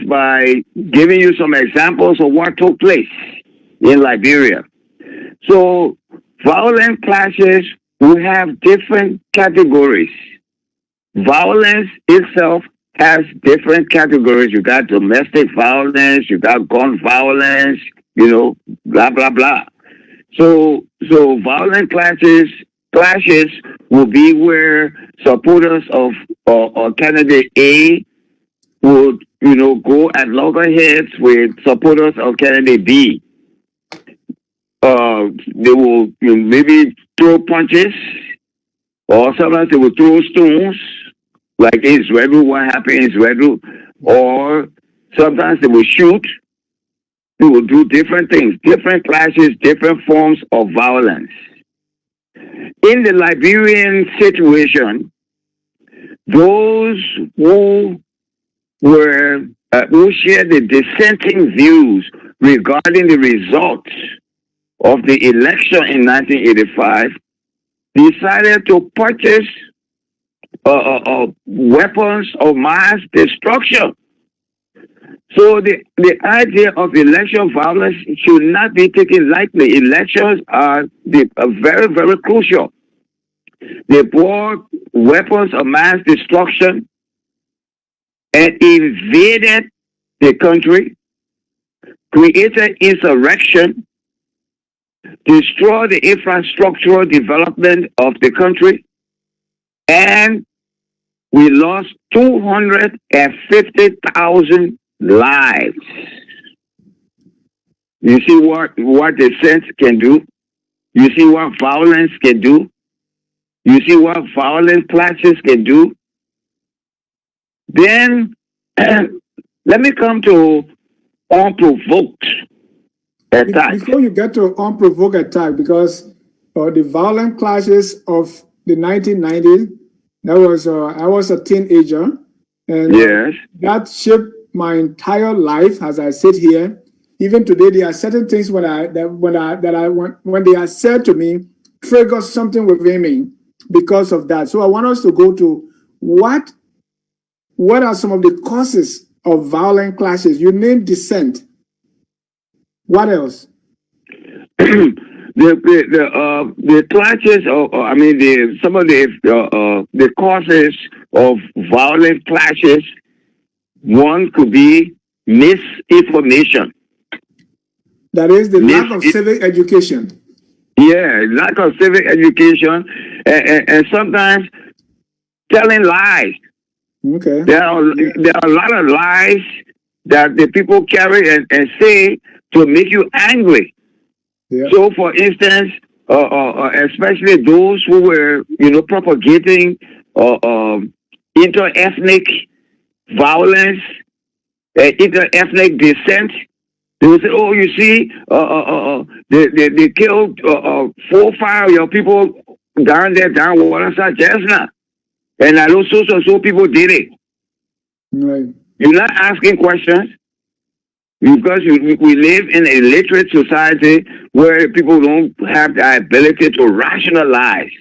by giving you some examples of what took place in Liberia. So violent clashes will have different categories. Violence itself has different categories. You got domestic violence, you got gun violence, blah, blah, blah. So violent clashes will be where supporters of candidate A would, go at loggerheads with supporters of candidate B. They will maybe throw punches, or sometimes they will throw stones, like in Israel, what happened in Israel, or sometimes they will shoot. They will do different things, different clashes, different forms of violence. in the Liberian situation, those who were who shared the dissenting views regarding the results of the election in 1985 decided to purchase weapons of mass destruction. So the idea of election violence should not be taken lightly. Elections are very, very crucial. They brought weapons of mass destruction and invaded the country, created insurrection, destroyed the infrastructural development of the country, and we lost 250,000 lives. You see what dissent can do? You see what violence can do? You see what violent clashes can do? Then let me come to unprovoked attack.
Before you get to unprovoked attack, because the violent clashes of the 1990s, that was I was a teenager, and
Yes.
that shaped my entire life as I sit here. Even today, there are certain things when they are said to me, trigger something within me because of that. So I want us to go to what are some of the causes of violent clashes? You named dissent. What else?
The clashes, I mean, some of the causes of violent clashes. One could be misinformation.
That is the lack of civic education.
Yeah, lack of civic education, and sometimes telling lies.
Okay.
There are a lot of lies that the people carry and say to make you angry.
Yeah.
So, for instance, especially those who were, propagating inter-ethnic violence, inter-ethnic dissent, they would say, "Oh, you see, they killed 4 or 5 of your people down Waterside Chestnut, and I know so people did it."
Right.
You're not asking questions because we live in a literate society where people don't have the ability to rationalize,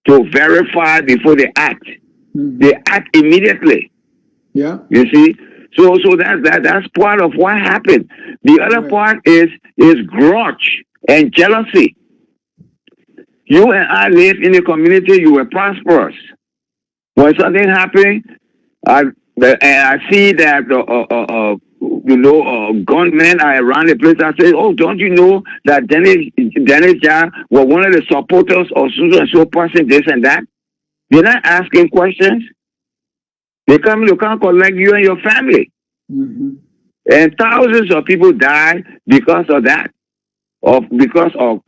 to verify before they act.
Mm-hmm.
They act immediately.
Yeah.
You see, so that's part of what happened. The other part is grudge and jealousy. You and I live in a community. You were prosperous. When something happened, I see that gunmen are around the place. I say, "Oh, don't you know that Dennis Jar was one of the supporters of so and so person, this and that?" They're not asking questions. They come to collect you and your family.
Mm-hmm.
And thousands of people died because of that. Because of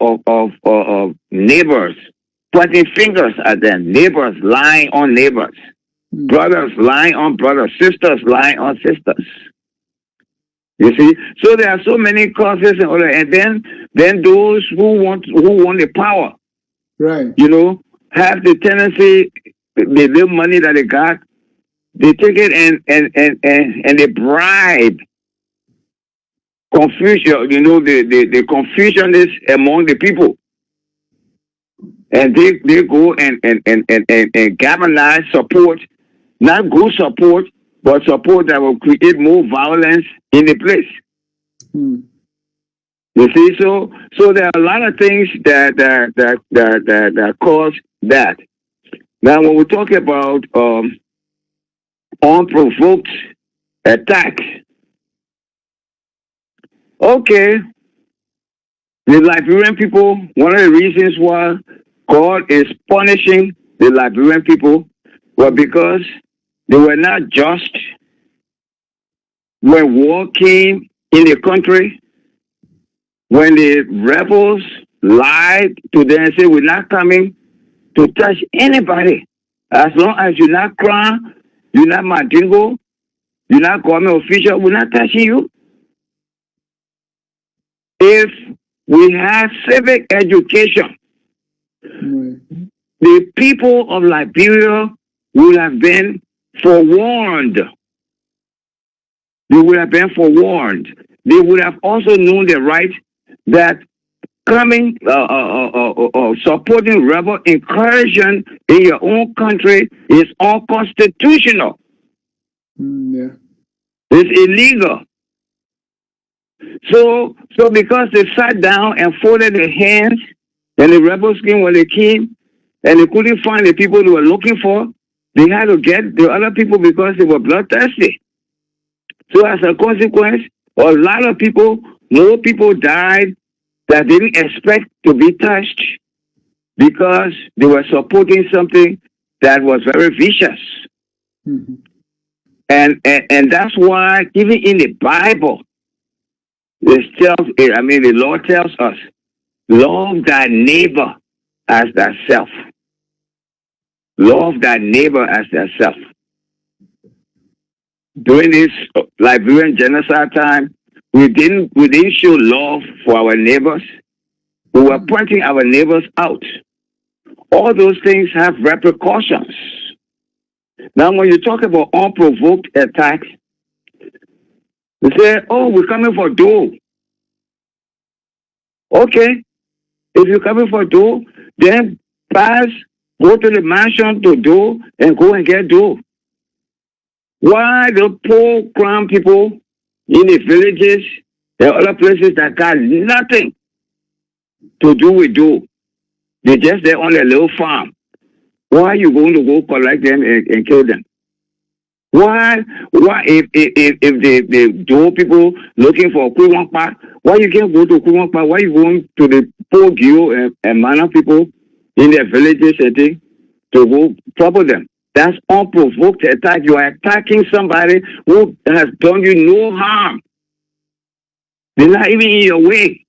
neighbors pointing fingers at them, neighbors lying on neighbors, brothers lying on brothers, sisters lying on sisters. You see, so there are so many causes and then those who want the power,
right?
Have the tendency, the little money that they got, they take it and they bribe. Confusion, the confusion is among the people, and they go and galvanize support, not good support, but support that will create more violence in the place. You see, so there are a lot of things that cause that. Now, when we talk about unprovoked attacks, okay, the Liberian people, one of the reasons why God is punishing the Liberian people was because they were not just when war came in the country, when the rebels lied to them and said, "We're not coming to touch anybody. As long as you're not crown, you're not Madingo, you're not government official, we're not touching you." If we have civic education,
Right.
The people of Liberia would have been forewarned. They would have been forewarned. They would have also known the right that coming, supporting rebel incursion in your own country is unconstitutional.
Yeah.
It's illegal. So because they sat down and folded their hands, and the rebels came when they came, and they couldn't find the people they were looking for, they had to get the other people because they were bloodthirsty. So as a consequence, a lot of people, more people died that they didn't expect to be touched because they were supporting something that was very vicious.
Mm-hmm.
And that's why even in the Bible, the Lord tells us, love thy neighbor as thyself. Love thy neighbor as thyself. During this Liberian genocide time, we didn't show love for our neighbors. We were pointing our neighbors out. All those things have repercussions. Now, when you talk about unprovoked attacks, they say, "Oh, we're coming for dough." Okay, if you're coming for dough, then go to the mansion to do and go and get dough. Why the poor crown people in the villages and other places that got nothing to do with dough? They're just there on a little farm. Why are you going to go collect them and kill them? Why if the dough people looking for Kuwangpa, why you can't go to Kuwangpa? Why you going to the poor Gio and Mana people in their villages and things to go trouble them? That's unprovoked attack. You are attacking somebody who has done you no harm. They're not even in your way.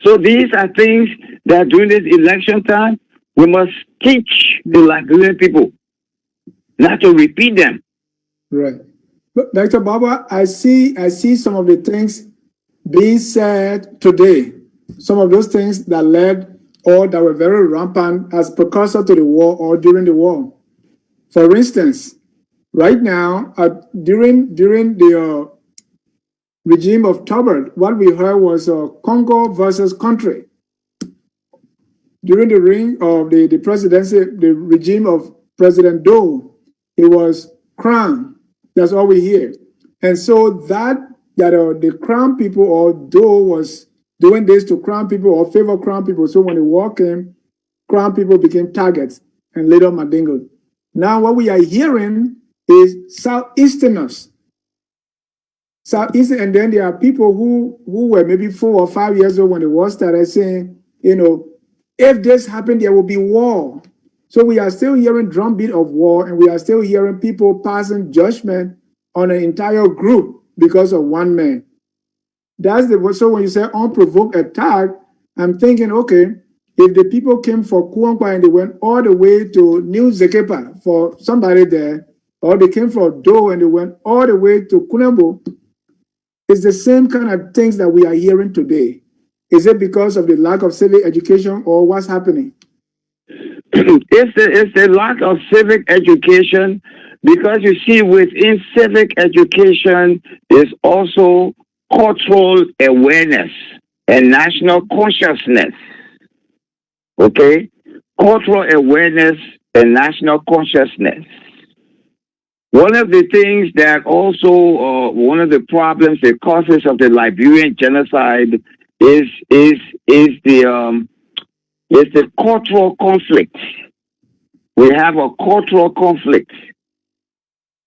So these are things that during this election time, we must teach the Liberian people not to repeat them.
Right. But Dr. Gbaba, I see some of the things being said today. Some of those things that led or that were very rampant as precursor to the war or during the war. For instance, right now, during the regime of Tobert, what we heard was Congo versus country. During the reign of the presidency, the regime of President Doe, it was crown. That's all we hear. And so that the crown people or Doe was doing this to crown people or favor crown people. So when the war came, crown people became targets and later Mandingo. Now what we are hearing is Southeasterners. Southeastern, and then there are people who were maybe 4 or 5 years old when the war started saying, if this happened, there will be war. So we are still hearing drumbeat of war, and we are still hearing people passing judgment on an entire group because of one man. So when you say unprovoked attack, I'm thinking, okay, if the people came for Kuangpa and they went all the way to New Zekepa for somebody there, or they came for Do and they went all the way to Kunembo, it's the same kind of things that we are hearing today. Is it because of the lack of civic education or what's happening?
It's the lack of civic education, because you see within civic education is also cultural awareness and national consciousness. Okay? Cultural awareness and national consciousness. One of the things that also, one of the problems, the causes of the Liberian genocide is the cultural conflict. We have a cultural conflict.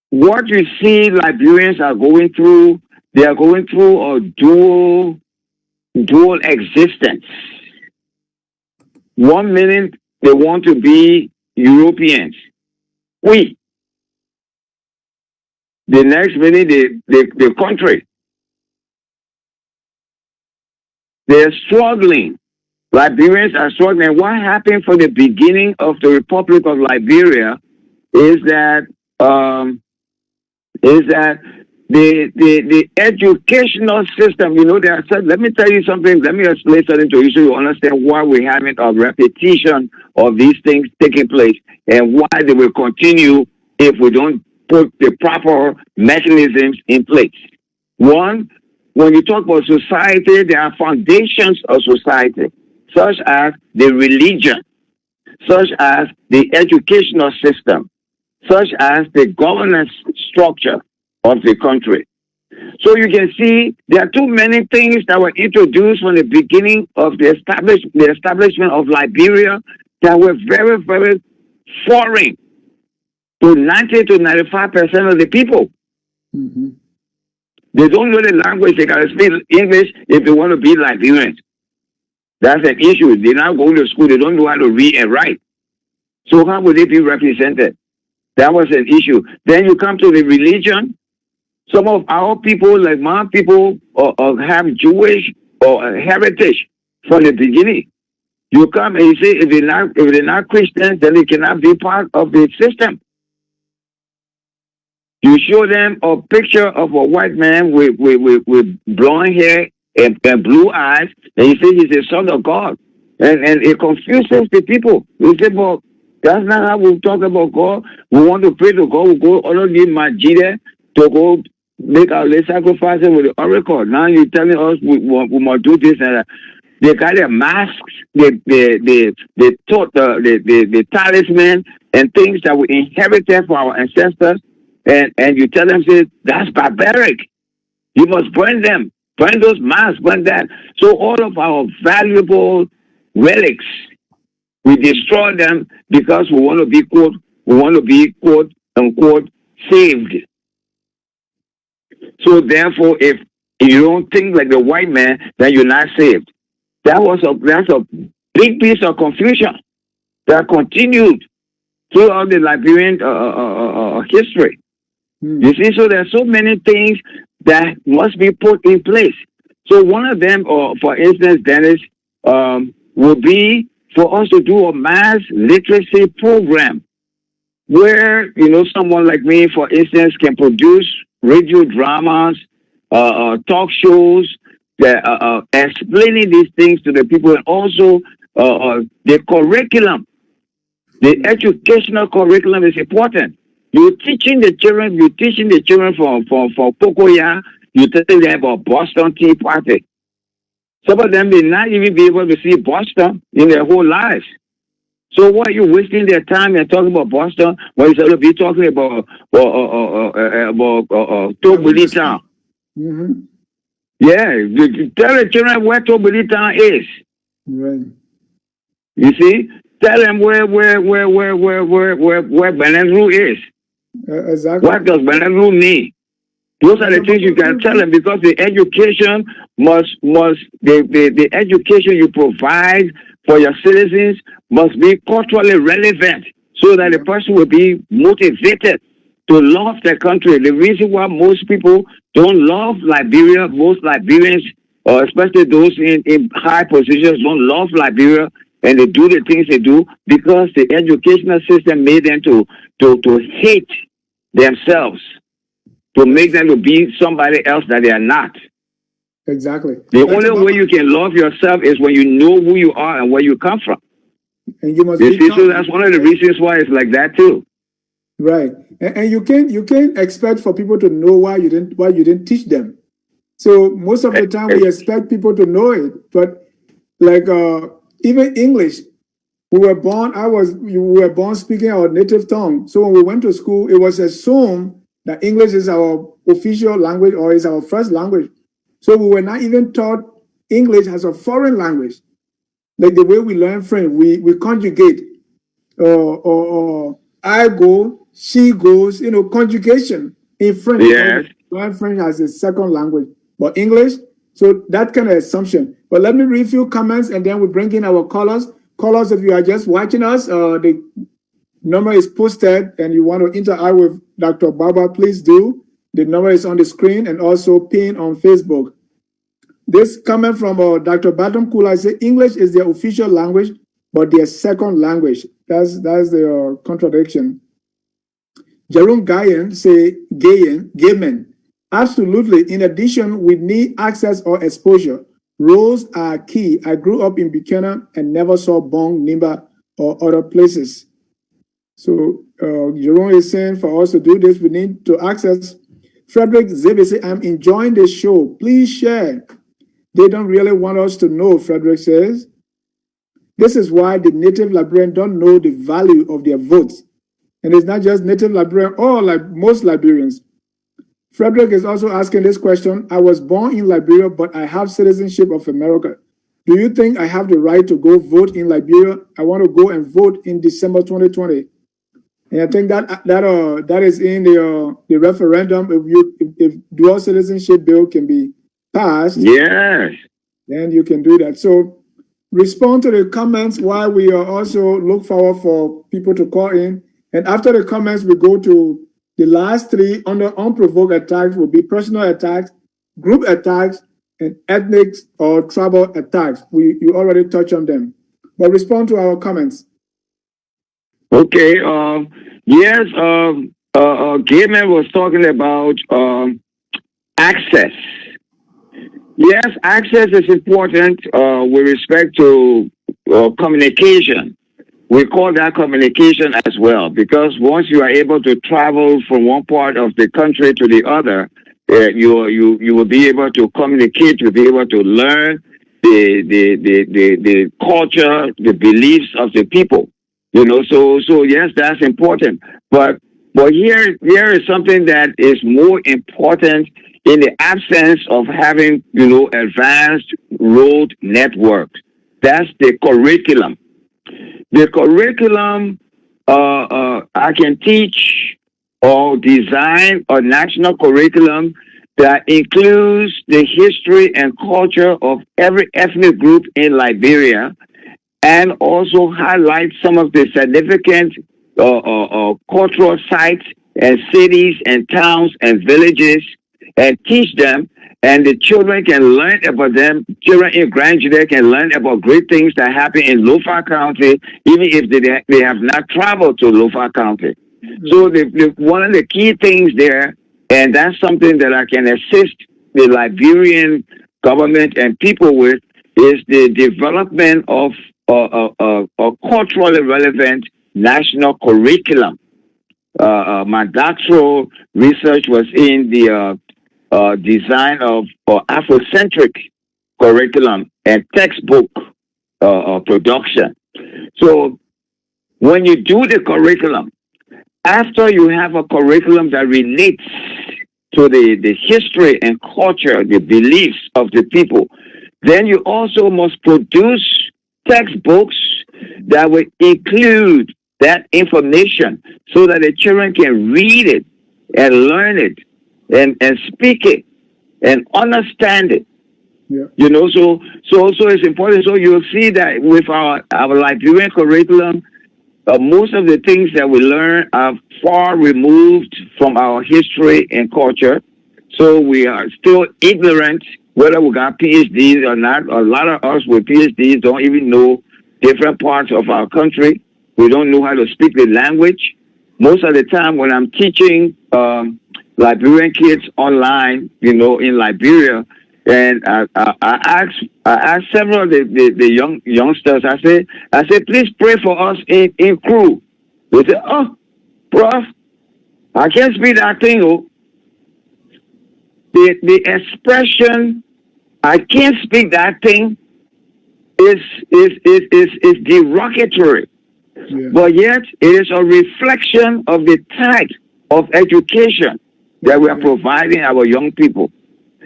What you see Liberians are going through, they are going through a dual existence. 1 minute they want to be Europeans. The next minute the country. They're struggling. Liberians are struggling. What happened for the beginning of the Republic of Liberia is that the educational system, you know, there are some, let me tell you something, let me explain something to you so you understand why we're having a repetition of these things taking place and why they will continue if we don't put the proper mechanisms in place. One, when you talk about society, there are foundations of society, such as the religion, such as the educational system, such as the governance structure of the country. So you can see there are too many things that were introduced from the beginning of the establishment of Liberia that were very, very foreign to 90 to 95% of the people.
Mm-hmm.
They don't know the language. They can speak English if they want to be Liberians. That's an issue. They're not going to school. They don't know how to read and write. So how would they be represented? That was an issue. Then you come to the religion. Some of our people, like my people, have Jewish or heritage from the beginning. You come and you say if they're not Christians, then they cannot be part of the system. You show them a picture of a white man with blonde hair and blue eyes, and you say he's a son of God, and it confuses the people. You say, well, that's not how we talk about God. We want to pray to God. We go all of the Majida to go make our sacrifices with the oracle. Now you're telling us we must do this and that. They got their masks, the talisman and things that we inherited from our ancestors, and you tell them, say, that's barbaric. You must burn them. Burn those masks, burn that. So all of our valuable relics, we destroy them because we want to be quote unquote saved. So therefore, if you don't think like the white man, then you're not saved. That's a big piece of confusion that continued throughout the Liberian history. You see, so there are so many things that must be put in place. So one of them, for instance, Dennis, would be for us to do a mass literacy program where, you know, someone like me, for instance, can produce radio dramas, talk shows, explaining these things to the people, and also the curriculum, the educational curriculum is important. You're teaching the children from Pocoya, you're telling them about Boston Tea Party. Some of them may not even be able to see Boston in their whole lives. So why are you wasting their time and talking about Boston when instead of be talking about Tobuli Town?
Mm-hmm.
Yeah, you tell the children where Tobuli Town is.
Right.
You see, tell them where Benenru is.
Exactly.
What does Benenru mean? Those are the things you can tell them, because the education the education you provide for your citizens must be culturally relevant so that the person will be motivated to love their country. The reason why most people don't love Liberia, most Liberians, or especially those in high positions, don't love Liberia, and they do the things they do because the educational system made them to hate themselves, to make them to be somebody else that they are not.
Exactly.
The only way you can love yourself is when you know who you are and where you come from.
And you must
see, so that's one of the reasons why it's like that too.
Right. And you can't expect for people to know why you didn't teach them. So most of the time we expect people to know it, but like even English, we were born speaking our native tongue. So when we went to school, it was assumed that English is our official language or is our first language. So we were not even taught English as a foreign language. Like the way we learn French, we conjugate. I go, she goes, conjugation in French.
Yes.
Learn French as a second language. But English, so that kind of assumption. But let me read a few comments and then we bring in our callers. Callers, if you are just watching us, the number is posted and you want to interact with Dr. Gbaba, please do. The number is on the screen and also pinned on Facebook. This comment from Dr. Batum Kula says English is their official language, but their second language. That's the contradiction. Jerome Gayen say Gayman. Absolutely. In addition, we need access or exposure. Roles are key. I grew up in Buchanan and never saw Bong, Nimba, or other places. So Jerome is saying for us to do this, we need to access. Frederick Zibisi, I'm enjoying the show. Please share. They don't really want us to know, Frederick says. This is why the native Liberians don't know the value of their votes. And it's not just native Liberians, or like most Liberians. Frederick is also asking this question. I was born in Liberia, but I have citizenship of America. Do you think I have the right to go vote in Liberia? I want to go and vote in December 2020. And I think that is in the referendum. If dual citizenship bill can be passed,
Yes.
then you can do that. So respond to the comments while we are also look forward for people to call in. And after the comments, we go to the last three under unprovoked attacks will be personal attacks, group attacks, and ethnic or tribal attacks. You already touched on them. But respond to our comments.
Okay. Yes. Gayman was talking about access. Yes, access is important with respect to communication. We call that communication as well, because once you are able to travel from one part of the country to the other, you will be able to communicate. You'll be able to learn the culture, the beliefs of the people. You know, so yes, that's important. But here is something that is more important in the absence of having, you know, advanced road networks. That's the curriculum. The curriculum, I can teach or design a national curriculum that includes the history and culture of every ethnic group in Liberia, and also highlight some of the significant cultural sites and cities and towns and villages, and teach them, and the children can learn about them. Children and grandchildren can learn about great things that happen in Lofa County, even if they have not traveled to Lofa County. So one of the key things there, and that's something that I can assist the Liberian government and people with, is the development of a culturally relevant national curriculum. My doctoral research was in the design of Afrocentric curriculum and textbook production. So when you do the curriculum, after you have a curriculum that relates to the history and culture, the beliefs of the people, then you also must produce textbooks that will include that information so that the children can read it and learn it and speak it and understand it.
Yeah.
You know, so it's important. So you'll see that with our Liberian curriculum, most of the things that we learn are far removed from our history and culture. So we are still ignorant whether we got PhDs or not. A lot of us with PhDs don't even know different parts of our country. We don't know how to speak the language. Most of the time when I'm teaching Liberian kids online, you know, in Liberia, and I asked several of the youngsters. I said, please pray for us in crew. They said, oh, prof, I can't speak that thing. Oh. The expression, I can't speak that thing, is derogatory.
Yeah.
But yet it is a reflection of the type of education that we are providing our young people.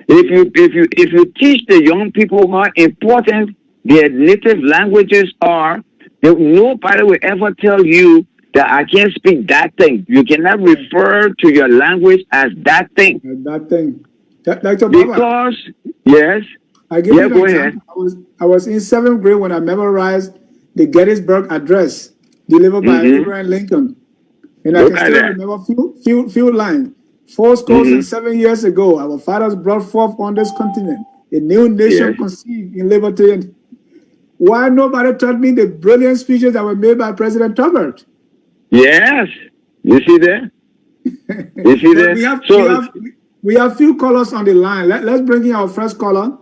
If you teach the young people how important their native languages are, nobody will ever tell you that I can't speak that thing. You cannot refer to your language as that thing.
That thing. Dr. Gbaba,
Because, yes.
I give you an example. I was in 7th grade when I memorized the Gettysburg Address delivered by Abraham Lincoln. And I can still remember few lines. 4 scores and 7 years ago, our fathers brought forth on this continent a new nation conceived in liberty. And why nobody taught me the brilliant speeches that were made by President Tubbert?
Yes. You see there? You see there?
We have few callers on the line. Let's bring in our first caller,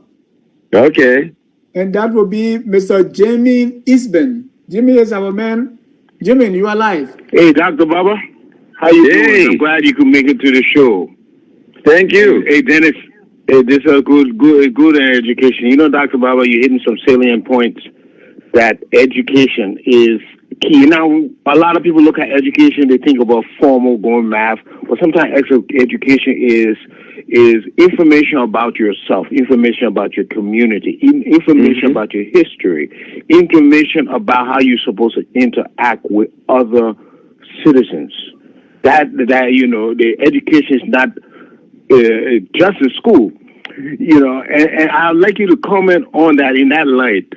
Okay.
and that will be Mr. Jamie Eastman. Jimmy is our man. Jimmy, you are live.
Hey, Dr. Baba. How you
Hey.
doing? I'm glad you could make it to the show.
Thank you.
Hey, Dennis. Hey, this is a good education. You know, Dr. Baba, you're hitting some salient points that education is key. Now, a lot of people look at education, they think about formal, going math, but sometimes education is information about yourself, information about your community, information about your history, information about how you're supposed to interact with other citizens. That you know, the education is not just in school, you know, and I'd like you to comment on that in that light.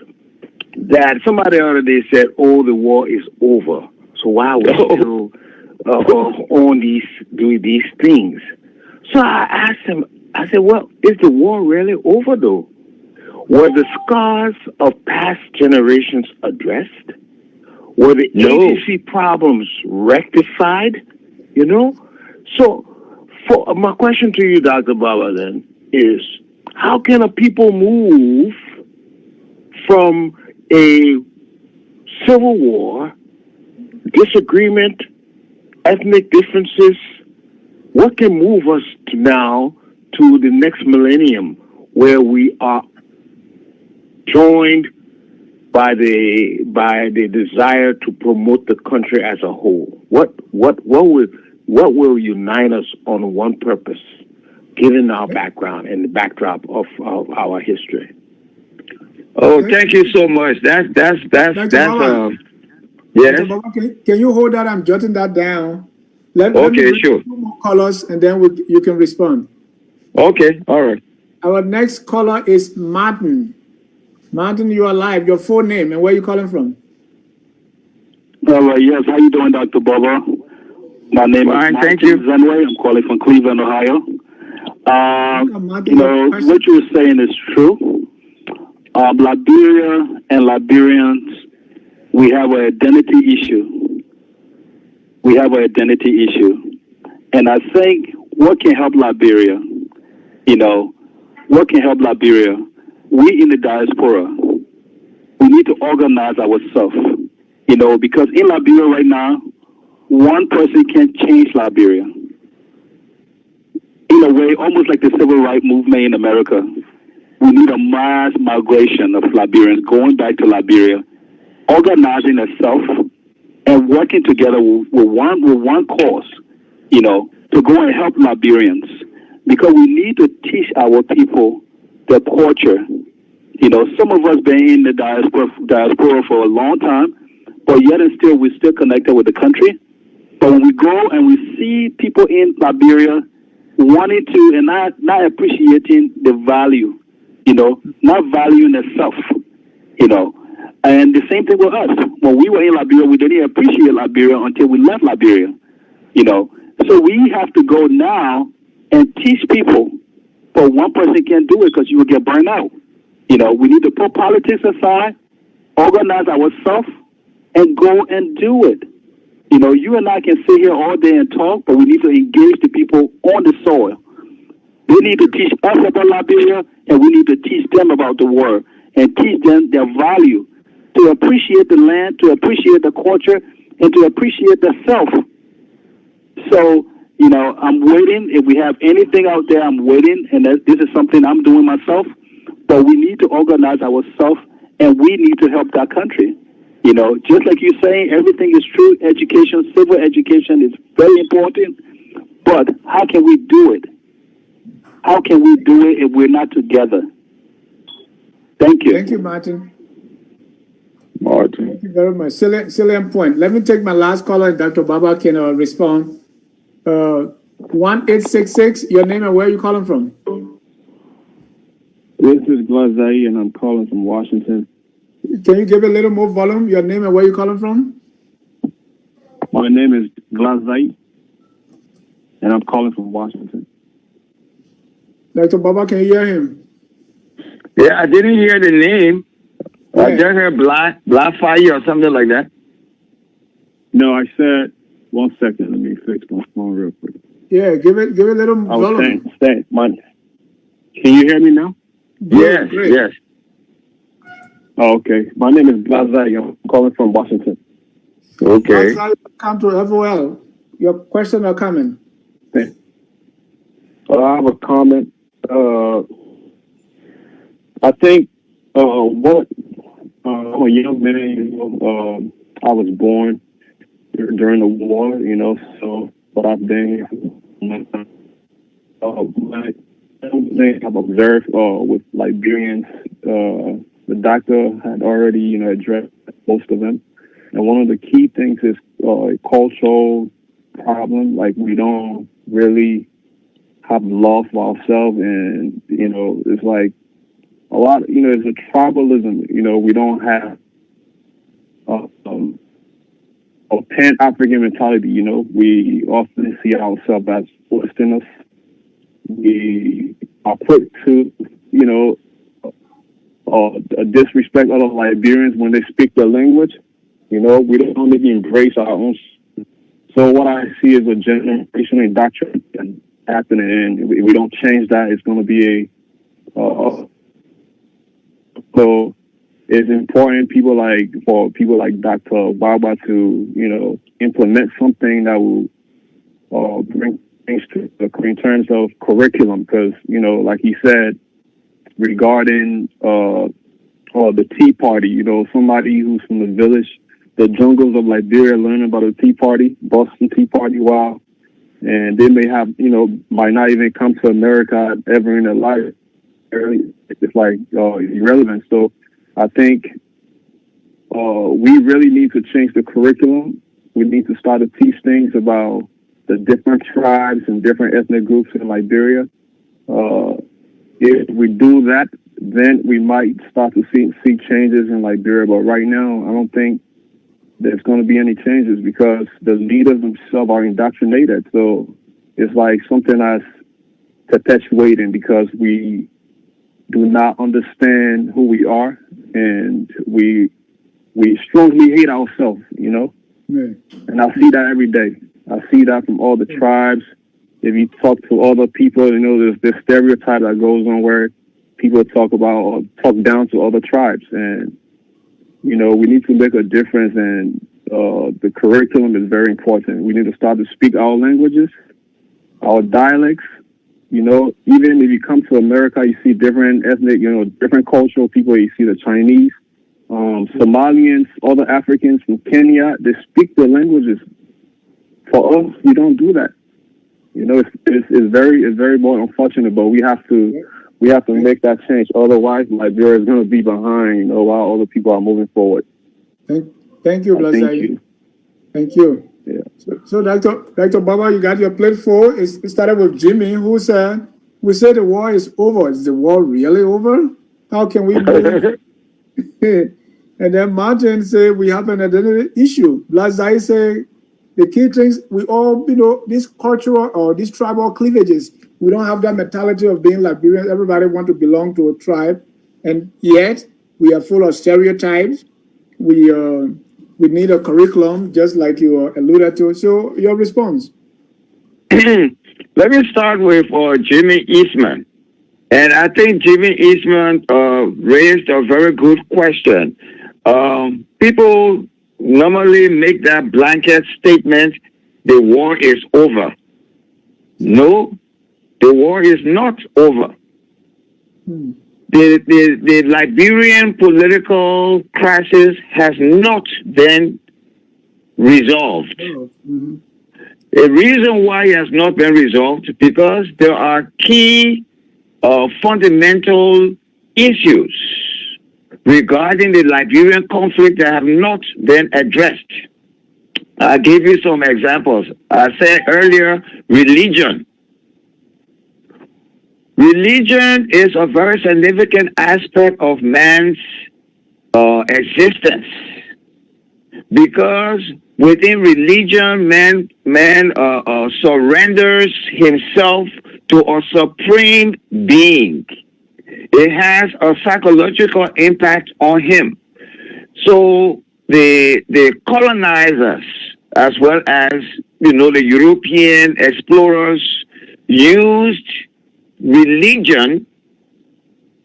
That somebody the other day said, "Oh, the war is over. So why are we still on doing these things?" So I asked him. I said, "Well, is the war really over though? Were the scars of past generations addressed? Were the agency problems rectified? You know." So, for my question to you, Dr. Baba, then is, how can a people move from a civil war, disagreement, ethnic differences? What can move us to now to the next millennium, where we are joined by the desire to promote the country as a whole? What will unite us on one purpose, given our background and the backdrop of our history?
Oh, thank you so much. That's yes.
Can you hold that? I'm jotting that down. Let
Okay,
me read
sure.
2 more callers, and then you can respond.
Okay, all right.
Our next caller is Martin. Martin, you are live. Your full name and where you calling from?
Yes, how you doing, Dr. Baba? My name is
Fine,
Martin
thank you.
Zenway. I'm calling from Cleveland, Ohio.
Martin,
You know, what you were saying is true. Liberia and Liberians, we have an identity issue. We have an identity issue. And I think what can help Liberia, you know, what can help Liberia? We in the diaspora, we need to organize ourselves, you know, because in Liberia right now, one person can't change Liberia. In a way, almost like the civil rights movement in America, we need a mass migration of Liberians going back to Liberia, organizing itself and working together with one cause, you know, to go and help Liberians. Because we need to teach our people their culture. You know, some of us been in the diaspora for a long time, but yet and still we're still connected with the country. But when we go and we see people in Liberia wanting to and not appreciating the value, you know, not valuing itself, you know. And the same thing with us. When we were in Liberia, we didn't appreciate Liberia until we left Liberia, you know. So we have to go now and teach people, but one person can't do it because you will get burned out. You know, we need to put politics aside, organize ourselves, and go and do it. You know, you and I can sit here all day and talk, but we need to engage the people on the soil. They need to teach us about Liberia, and we need to teach them about the world and teach them their value, to appreciate the land, to appreciate the culture, and to appreciate the self. So, you know, I'm waiting. If we have anything out there, I'm waiting, and this is something I'm doing myself. But we need to organize ourselves, and we need to help that country. You know, just like you're saying, everything is true. Education, civil education is very important. But how can we do it? How can we do it if we're not together? Thank you.
Thank you, Martin.
Martin.
Thank you very much. Salient point. Let me take my last caller, and Dr. Baba can respond. 1866, your name and where are you calling from?
This is Glazai, and I'm calling from Washington.
Can you give a little more volume? Your name and where you calling from?
My name is Glazai, and I'm calling from Washington.
Dr. Baba, can you hear him?
Yeah, I didn't hear the name.
Yeah.
I just heard Black Fire or something like that.
No, I said, 1 second, let me fix my phone real quick.
Yeah, give it a little
I was
volume.
saying, can you hear me now?
Yes,
Great.
yes.
Oh, okay. My name is Gbaba. I'm calling from Washington.
Okay.
Come to FOL. Your question or comment?
I have a comment. I think what I'm a young man. I was born during the war. So but I've been here. But things I've observed with Liberians, the doctor had already addressed most of them. And one of the key things is a cultural problem. Like, we don't really have love for ourselves, and it's like a lot. It's a tribalism. We don't have a pan African mentality. We often see ourselves as Westerners. We are quick to disrespect other Liberians when they speak their language. We don't even embrace our own. So what I see is a generational indoctrination happening, and if we don't change that, it's going to be so it's important for people like Dr. Gbaba to implement something that will bring things to in terms of curriculum, because like he said regarding the Tea Party, somebody who's from the village, the jungles of Liberia, learning about the Tea Party, Boston Tea Party, wow. And they may have, might not even come to America ever in their life. It's like irrelevant. So I think we really need to change the curriculum. We need to start to teach things about the different tribes and different ethnic groups in Liberia. If we do that, then we might start to see changes in Liberia. But right now, I don't think there's going to be any changes because the leaders themselves are indoctrinated. So it's like something that's perpetuating because we do not understand who we are, and we strongly hate ourselves, Yeah. And I see that every day. I see that from all the tribes. If you talk to other people, there's this stereotype that goes on where people talk about or talk down to other tribes. And, we need to make a difference, and the curriculum is very important. We need to start to speak our languages, our dialects. Even if you come to America, you see different ethnic, different cultural people. You see the Chinese, Somalians, other Africans from Kenya. They speak their languages. For us, we don't do that. It's very more unfortunate, but we have to make that change. Otherwise, Liberia is going to be behind, while other people are moving forward.
Thank you, Blazai. Thank you.
Yeah.
So Dr. Gbaba, you got your plate full. It started with Jimmy, who said, "We say the war is over. Is the war really over? How can we move?" And then Martin said, "We have an identity issue." Blazai said, "The key things, we all, these cultural or these tribal cleavages, we don't have that mentality of being Liberian. Everybody want to belong to a tribe. And yet, we are full of stereotypes. We need a curriculum, just like you alluded to." So, your response?
Let me start with Jimmy Eastman. And I think Jimmy Eastman raised a very good question. People normally make that blanket statement, the war is over. No, the war is not over. The Liberian political crisis has not been resolved. The reason why it has not been resolved because there are key fundamental issues regarding the Liberian conflict that have not been addressed. I'll give you some examples. I said earlier, religion. Religion is a very significant aspect of man's existence, because within religion, man surrenders himself to a supreme being. It has a psychological impact on him. So the colonizers, as well as the European explorers used religion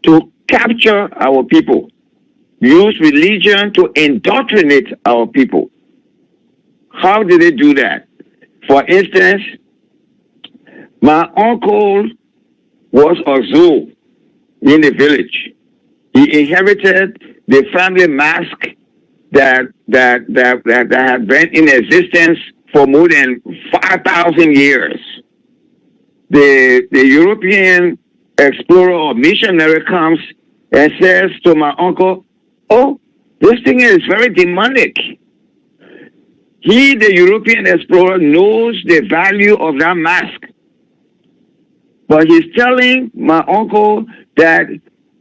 to capture our people, used religion to indoctrinate our people. How did they do that? For instance, my uncle was a zoo in the village. He inherited the family mask that had been in existence for more than 5,000 years. The European explorer or missionary comes and says to my uncle, "Oh, this thing is very demonic." He, the European explorer, knows the value of that mask. But he's telling my uncle that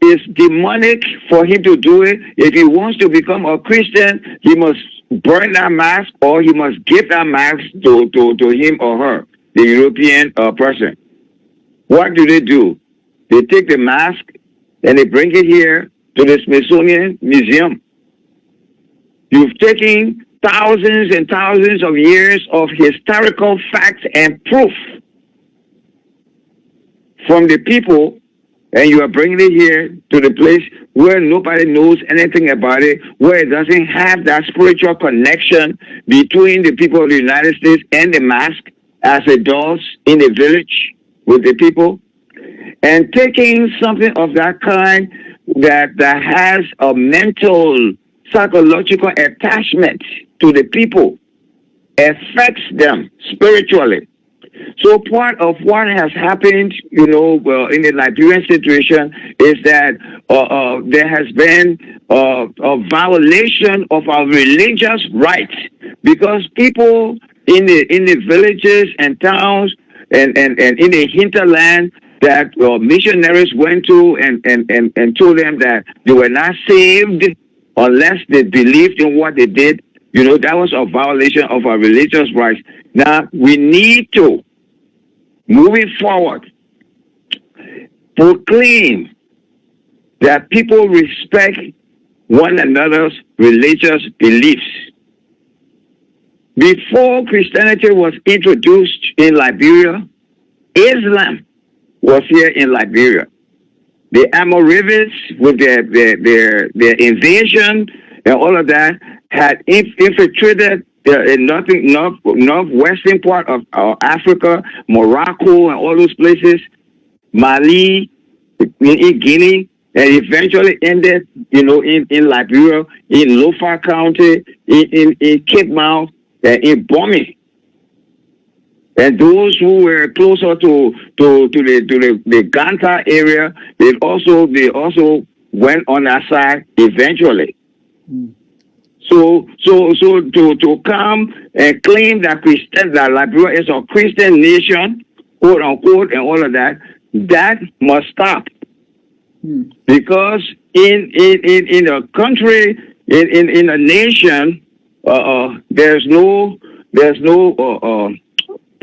it's demonic for him to do it. If he wants to become a Christian, he must burn that mask or he must give that mask to him or her, the European person. What do? They take the mask and they bring it here to the Smithsonian Museum. You've taken thousands and thousands of years of historical facts and proof from the people, and you are bringing it here to the place where nobody knows anything about it, where it doesn't have that spiritual connection between the people of the United States and the mask as it does in the village with the people. And taking something of that kind that has a mental, psychological attachment to the people affects them spiritually. So part of what has happened, in the Liberian situation is that there has been a violation of our religious rights because people in the villages and towns and in the hinterland that missionaries went to and told them that they were not saved unless they believed in what they did. That was a violation of our religious rights. Now, we need to, moving forward, proclaim that people respect one another's religious beliefs. Before Christianity was introduced in Liberia, Islam was here in Liberia. The Amorivids, with their invasion and all of that, had infiltrated the northwestern part of Africa, Morocco, and all those places, Mali, in Guinea, and eventually ended, in Liberia, in Lofa County, in Cape Mount, and in Bomi. And those who were closer to the Ganta area, they also went on that side eventually. So to come and claim that Liberia is a Christian nation, quote unquote, and all of that must stop. Because in a country, in a nation, there's no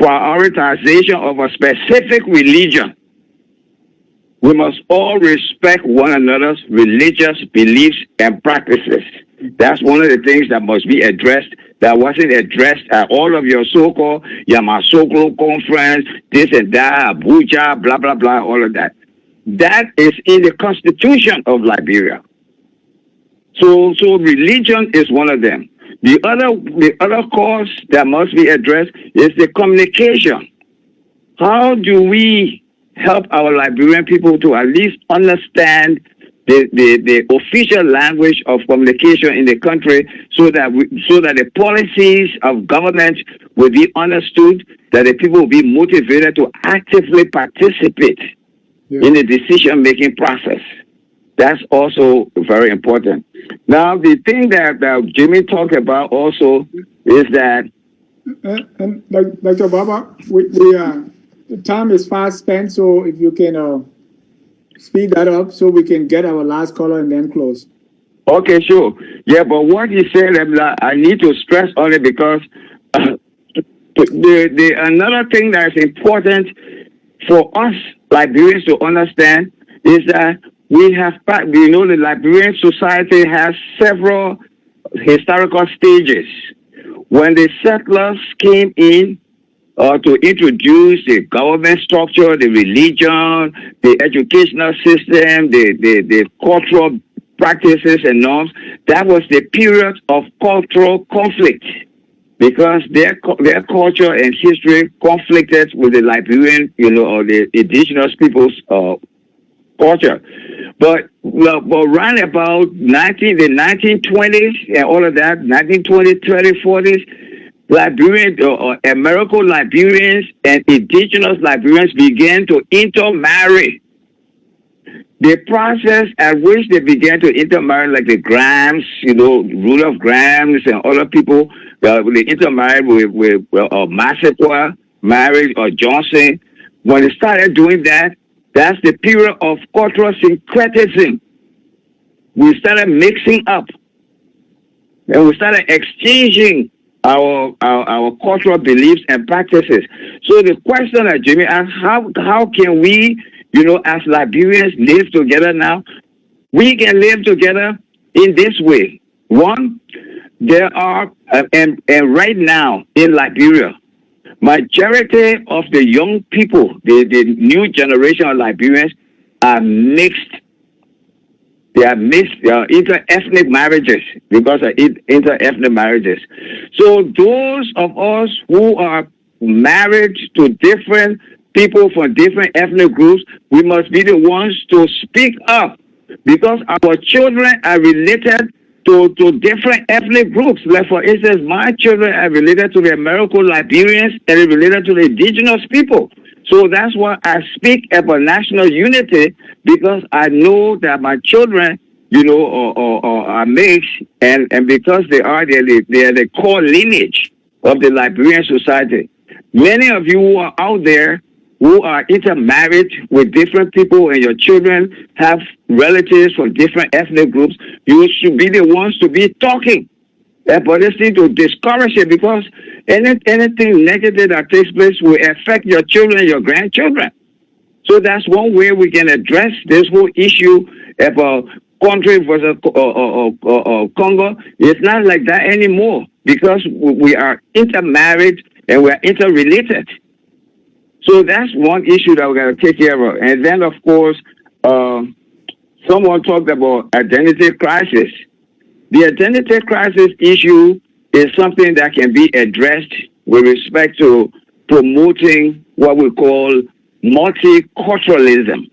prioritization of a specific religion. We must all respect one another's religious beliefs and practices. That's one of the things that must be addressed, that wasn't addressed at all of your so-called Yamasoko conference, this and that, Abuja, blah, blah, blah, all of that. That is in the Constitution of Liberia. So religion is one of them. The other cause that must be addressed is the communication. How do we help our Liberian people to at least understand the official language of communication in the country, so that the policies of government will be understood, that the people will be motivated to actively participate in the decision-making process? That's also very important. Now, the thing that Jimmy talked about also is that...
and Dr. Gbaba, the time is fast spent, so if you can speed that up so we can get our last caller and then close.
Okay, sure. Yeah, but what he said, I need to stress on it because another thing that is important for us Liberians to understand is that the Liberian society has several historical stages. When the settlers came in to introduce the government structure, the religion, the educational system, the cultural practices and norms. That was the period of cultural conflict, because their culture and history conflicted with the Liberian, or the indigenous people's culture. But around about the 1920s and all of that, 1920s, 30s, 40s, Liberian or American Liberians and indigenous Liberians began to intermarry. The process at which they began to intermarry, like the Grahams, Rudolph Grahams and other people, they intermarried with Massaquoi, married or Johnson. When they started doing that, that's the period of cultural syncretism. We started mixing up, and we started exchanging our cultural beliefs and practices. So the question that Jimmy asked, how can we, as Liberians live together now? We can live together in this way. One, there are, and right now in Liberia, majority of the young people, the new generation of Liberians, are mixed. They are mixed, inter-ethnic marriages, because of inter-ethnic marriages. So those of us who are married to different people from different ethnic groups, we must be the ones to speak up, because our children are related to different ethnic groups. Like, for instance, my children are related to the American Liberians and related to the indigenous people. So that's why I speak about national unity, because I know that my children, are mixed, and because they are the core lineage of the Liberian society. Many of you who are out there who are intermarried with different people, and your children have relatives from different ethnic groups, you should be the ones to be talking about this thing, to discourage it, because anything negative that takes place will affect your children and your grandchildren. So that's one way we can address this whole issue about country versus Congo. It's not like that anymore, because we are intermarried and we are interrelated. So that's one issue that we got to take care of. And then, of course, someone talked about identity crisis. The identity crisis issue is something that can be addressed with respect to promoting what we call multiculturalism.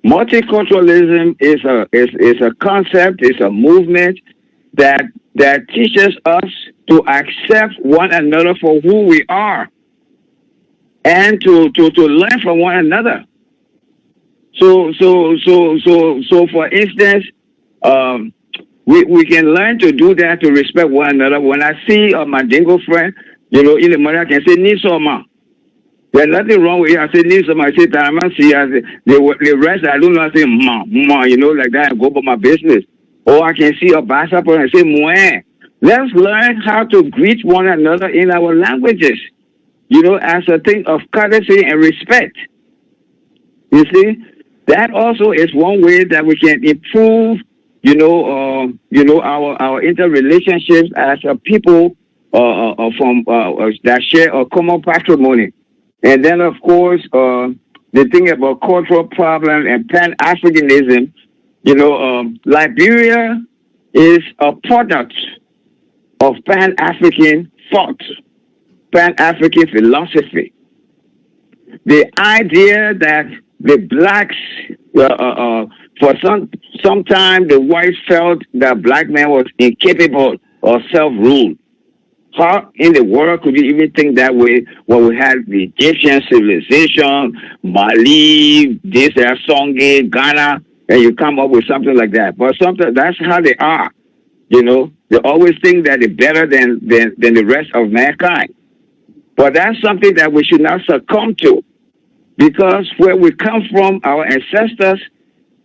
Multiculturalism is a concept, it's a movement that teaches us to accept one another for who we are, and to learn from one another. So for instance, we can learn to do that, to respect one another. When I see a Mandingo friend, in the morning I can say Nisoma. There's nothing wrong with it. I say Nisoma. I say Taramasi. I say the rest I don't know. I say Ma, like that, and go about my business. Or I can see a Basa person and say Mwe. Let's learn how to greet one another in our languages, as a thing of courtesy and respect. You see, that also is one way that we can improve, our interrelationships as a people from that share a common patrimony. And then, of course, the thing about cultural problems and Pan-Africanism, Liberia is a product of Pan-African thought, Pan-African philosophy. The idea that the blacks, for some time, the whites felt that black man was incapable of self-rule. How in the world could you even think that way when we had the Egyptian civilization, Mali, this, Songhai, Ghana, and you come up with something like that? But that's how they are. They always think that they're better than the rest of mankind. But that's something that we should not succumb to, because where we come from, our ancestors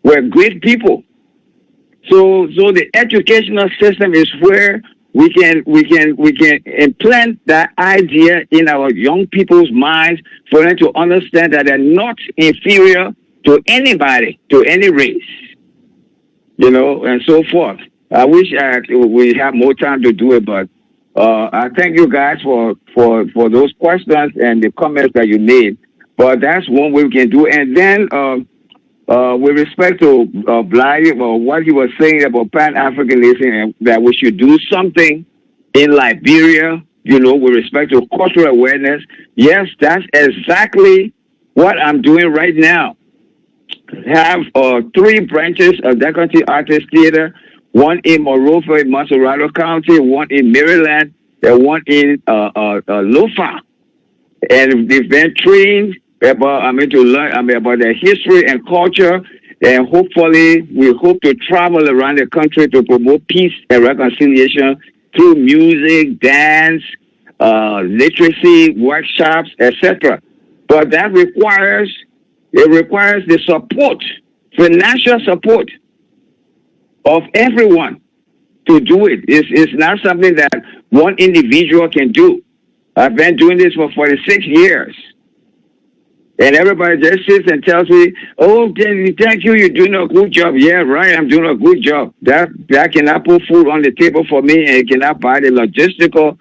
were great people. So the educational system is where we can implant that idea in our young people's minds, for them to understand that they're not inferior to anybody, to any race, and so forth. I wish we have more time to do it, but I thank you guys for those questions and the comments that you made. But that's one way we can do. And then with respect to Bly, or what he was saying about Pan-Africanism, and that we should do something in Liberia, with respect to cultural awareness. Yes, that's exactly what I'm doing right now. Have 3 branches of Decorative Artist Theater, one in Monroeville, in Monserrato County, one in Maryland, and one in Lofa. And they've been trained about, to learn about their history and culture. And hopefully, we hope to travel around the country to promote peace and reconciliation through music, dance, literacy, workshops, etc. But that requires the support, financial support of everyone to do it. It's not something that one individual can do. I've been doing this for 46 years. And everybody just sits and tells me, oh, thank you, you're doing a good job. Yeah, right, I'm doing a good job. That cannot put food on the table for me, and it cannot buy the logistical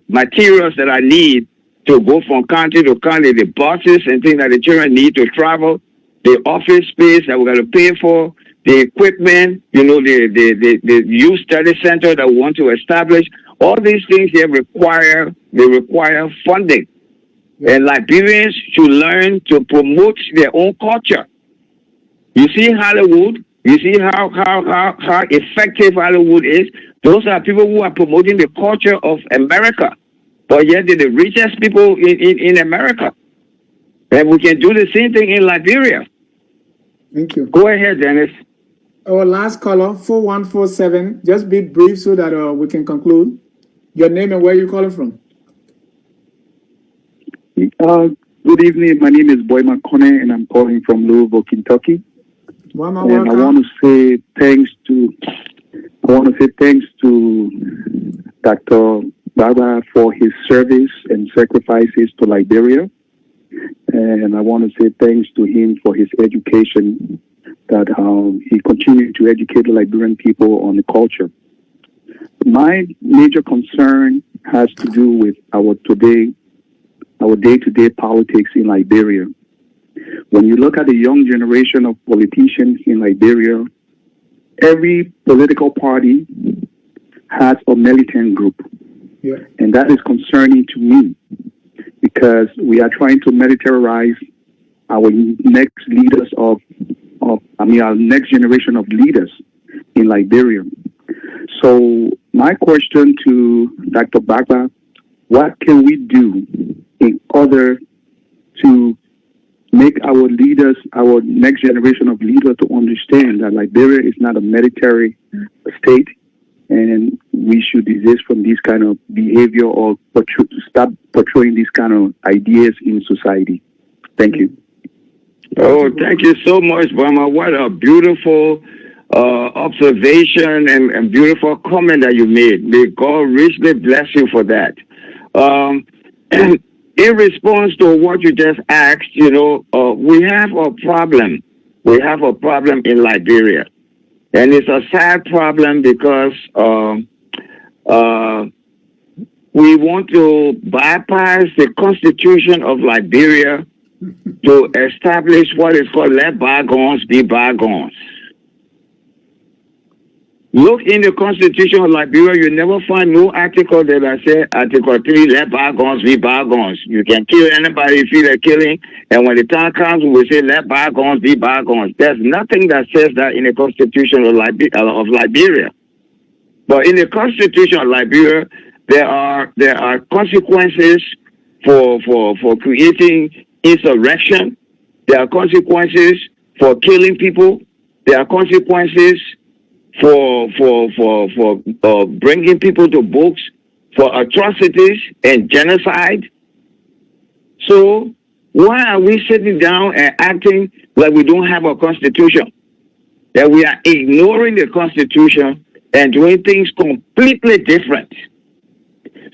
materials that I need to go from country to country, the buses and things that the children need to travel, the office space that we're going to pay for, the equipment, the youth study center that we want to establish. All these things require funding. And Liberians should learn to promote their own culture. You see Hollywood. You see how effective Hollywood is. Those are people who are promoting the culture of America, but yet they're the richest people in America. And we can do the same thing in Liberia.
Thank you.
Go ahead, Dennis.
Our last caller, 4147. Just be brief so that we can conclude. Your name and where you're calling from.
Good evening. My name is Boyma Kone, and I'm calling from Louisville, Kentucky.
Boyma,
and
welcome.
I want to say thanks to Dr. Gbaba for his service and sacrifices to Liberia. And I want to say thanks to him for his education, that he continued to educate the Liberian people on the culture. My major concern has to do with our day-to-day politics in Liberia. When you look at the young generation of politicians in Liberia, every political party has a militant group.
Yeah.
And that is concerning to me, because we are trying to militarize our next leaders our next generation of leaders in Liberia. So my question to Dr. Gbaba, what can we do in order to make our leaders, our next generation of leaders, to understand that Liberia is not a military state, and we should desist from this kind of behavior, or stop portraying these kind of ideas in society. Thank you.
Oh, thank you so much, Bama. What a beautiful observation and beautiful comment that you made. May God richly bless you for that. In response to what you just asked, we have a problem. We have a problem in Liberia. And it's a sad problem because we want to bypass the Constitution of Liberia to establish what is called let bygones be bygones. Look in the Constitution of Liberia, you never find no article that says Article 3, let bygones be bygones. You can kill anybody if you feel like killing, and when the time comes, we say let bygones be bygones. There's nothing that says that in the Constitution of Liberia. But in the Constitution of Liberia, there are consequences for creating insurrection. There are consequences for killing people. There are consequences for bringing people to books for atrocities and genocide. So why are we sitting down and acting like we don't have a constitution? That we are ignoring the Constitution and doing things completely different.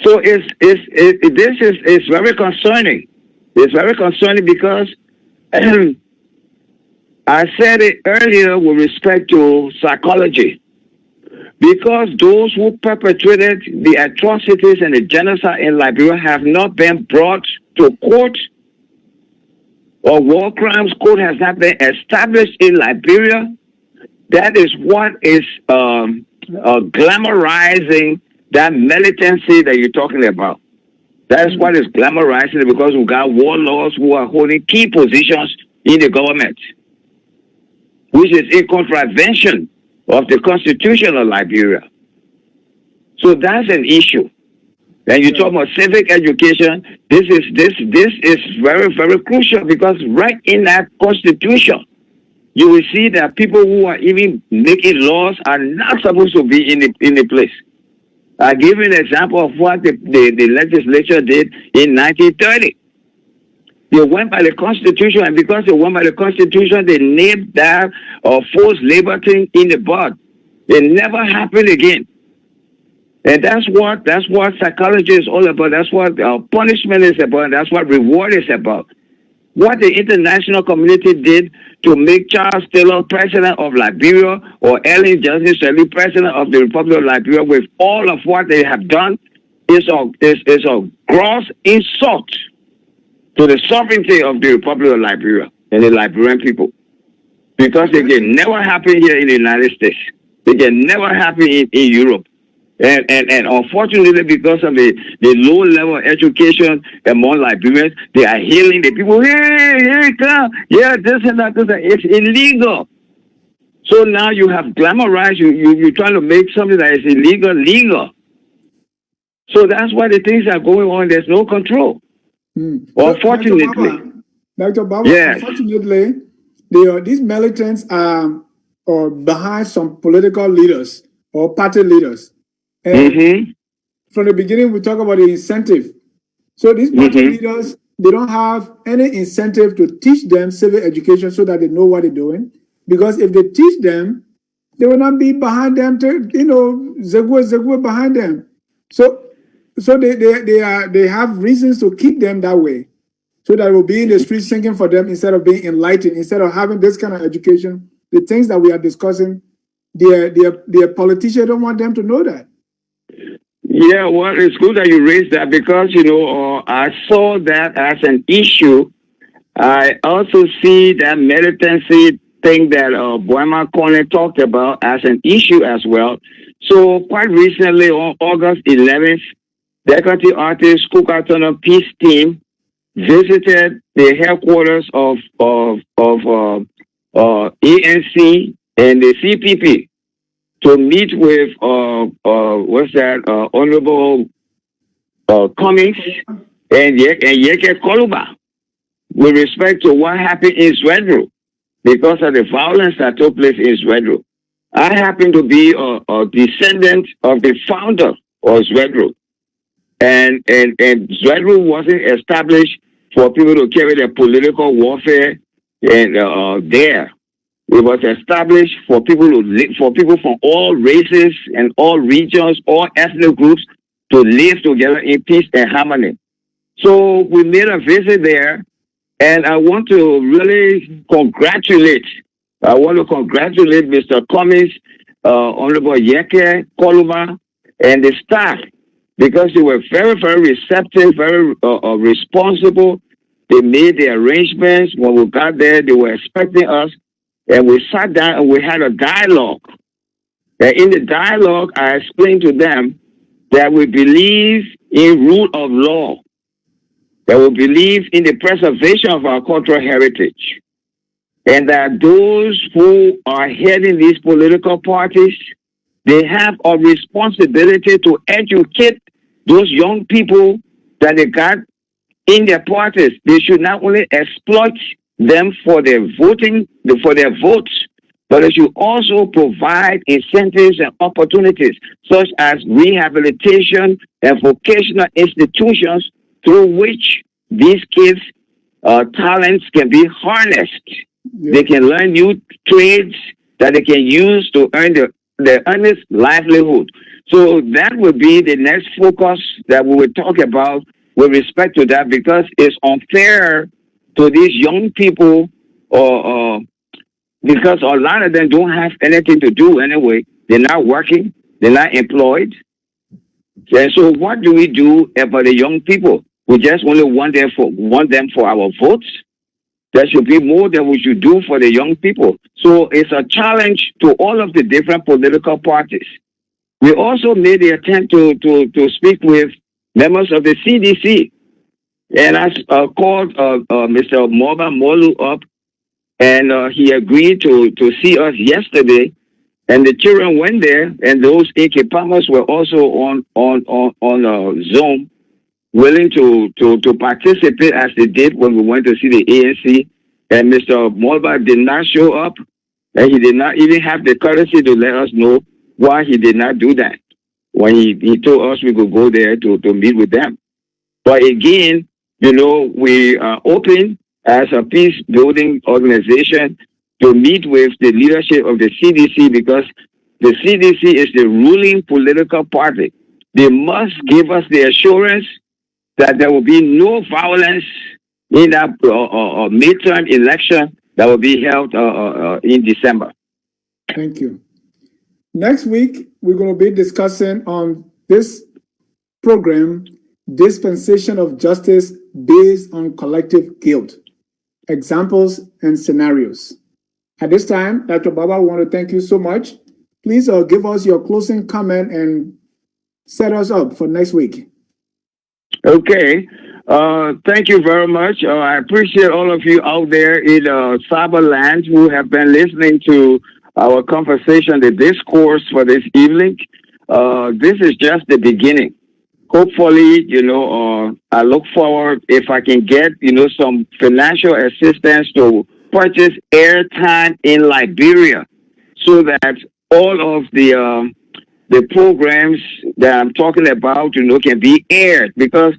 So this is very concerning. It's very concerning because I said it earlier with respect to psychology. because those who perpetrated the atrocities and the genocide in Liberia have not been brought to court, or war crimes court has not been established in Liberia. That is what is glamorizing that militancy that you're talking about. That's what is glamorizing it, because we got warlords who are holding key positions in the government, which is in contravention of the Constitution of Liberia. So that's an issue. And you talk about civic education. This is very, very crucial, because right in that Constitution, you will see that people who are even making laws are not supposed to be in the place. I'll give you an example of what the legislature did in 1930. They went by the Constitution, and because they went by the Constitution, they named that forced labor thing in the bud. It never happened again. And that's what psychology is all about. That's what punishment is about. That's what reward is about. What the international community did to make Charles Taylor president of Liberia, or Ellen Johnson Sirleaf president of the Republic of Liberia, with all of what they have done, is a gross insult to the sovereignty of the Republic of Liberia and the Liberian people. Because they can never happen here in the United States. They can never happen in Europe. And unfortunately, because of the low level of education among Liberians, they are hailing the people, hey, come, yeah, this and that, this and that. It's illegal. So now you have glamorized, you're trying to make something that is illegal, legal. So that's why the things are going on. There's no control. Unfortunately.
Dr. Gbaba,
yes.
Unfortunately, these militants are behind some political leaders or party leaders. And from the beginning, we talk about the incentive. So these party leaders, they don't have any incentive to teach them civic education so that they know what they're doing. Because if they teach them, they will not be behind them to, Zegwe behind them. So they have reasons to keep them that way. So that it will be in the streets singing for them instead of being enlightened, instead of having this kind of education. The things that we are discussing, their politicians don't want them to know that.
Yeah, well, it's good that you raised that, because, I saw that as an issue. I also see that militancy thing that Boema Kone talked about as an issue as well. So quite recently, on August 11th, Deputy Artist Kukatono Peace Team visited the headquarters of ANC and the CPP to meet with Honorable Cummings and Yeke Koluba with respect to what happened in Swedru, because of the violence that took place in Swedru. I happen to be a descendant of the founder of Swedru, and Swedru wasn't established for people to carry their political warfare and there. It was established for people from all races and all regions, all ethnic groups to live together in peace and harmony. So we made a visit there, and I want to really congratulate Mr. Cummings, Honorable Yeke Koluba, and the staff, because they were very, very receptive, very responsible. They made the arrangements. When we got there, they were expecting us. And we sat down and we had a dialogue. And in the dialogue, I explained to them that we believe in rule of law, that we believe in the preservation of our cultural heritage, and that those who are heading these political parties, they have a responsibility to educate those young people that they got in their parties. They should not only exploit them for their voting, for their votes, but they should also provide incentives and opportunities such as rehabilitation and vocational institutions through which these kids' talents can be harnessed. Yeah. They can learn new trades that they can use to earn their honest livelihood. So that would be the next focus that we will talk about with respect to that, because it's unfair to these young people, because a lot of them don't have anything to do anyway. They're not working. they're not employed. And so what do we do about the young people? We just only want them for our votes. There should be more that we should do for the young people. So it's a challenge to all of the different political parties. We also made the attempt to speak with members of the CDC. And I called Mr. Moba Molu up, and he agreed to see us yesterday. And the children went there, and those Inkepamas were also on Zoom, willing to participate as they did when we went to see the ANC. And Mr. Moba did not show up, and he did not even have the courtesy to let us know why he did not do that when he told us we could go there to meet with them. But again, we are open as a peace building organization to meet with the leadership of the CDC, because the CDC is the ruling political party. They must give us the assurance that there will be no violence in that midterm election that will be held in December.
Thank you. Next week, we're going to be discussing on this program, dispensation of justice based on collective guilt, examples and scenarios. At this time, Dr. Gbaba, we want to thank you so much. Please give us your closing comment and set us up for next week.
Okay. Thank you very much. I appreciate all of you out there in Cyberland who have been listening to our conversation, the discourse for this evening. This is just the beginning. Hopefully, I look forward if I can get, some financial assistance to purchase airtime in Liberia, so that all of the programs that I'm talking about, can be aired, because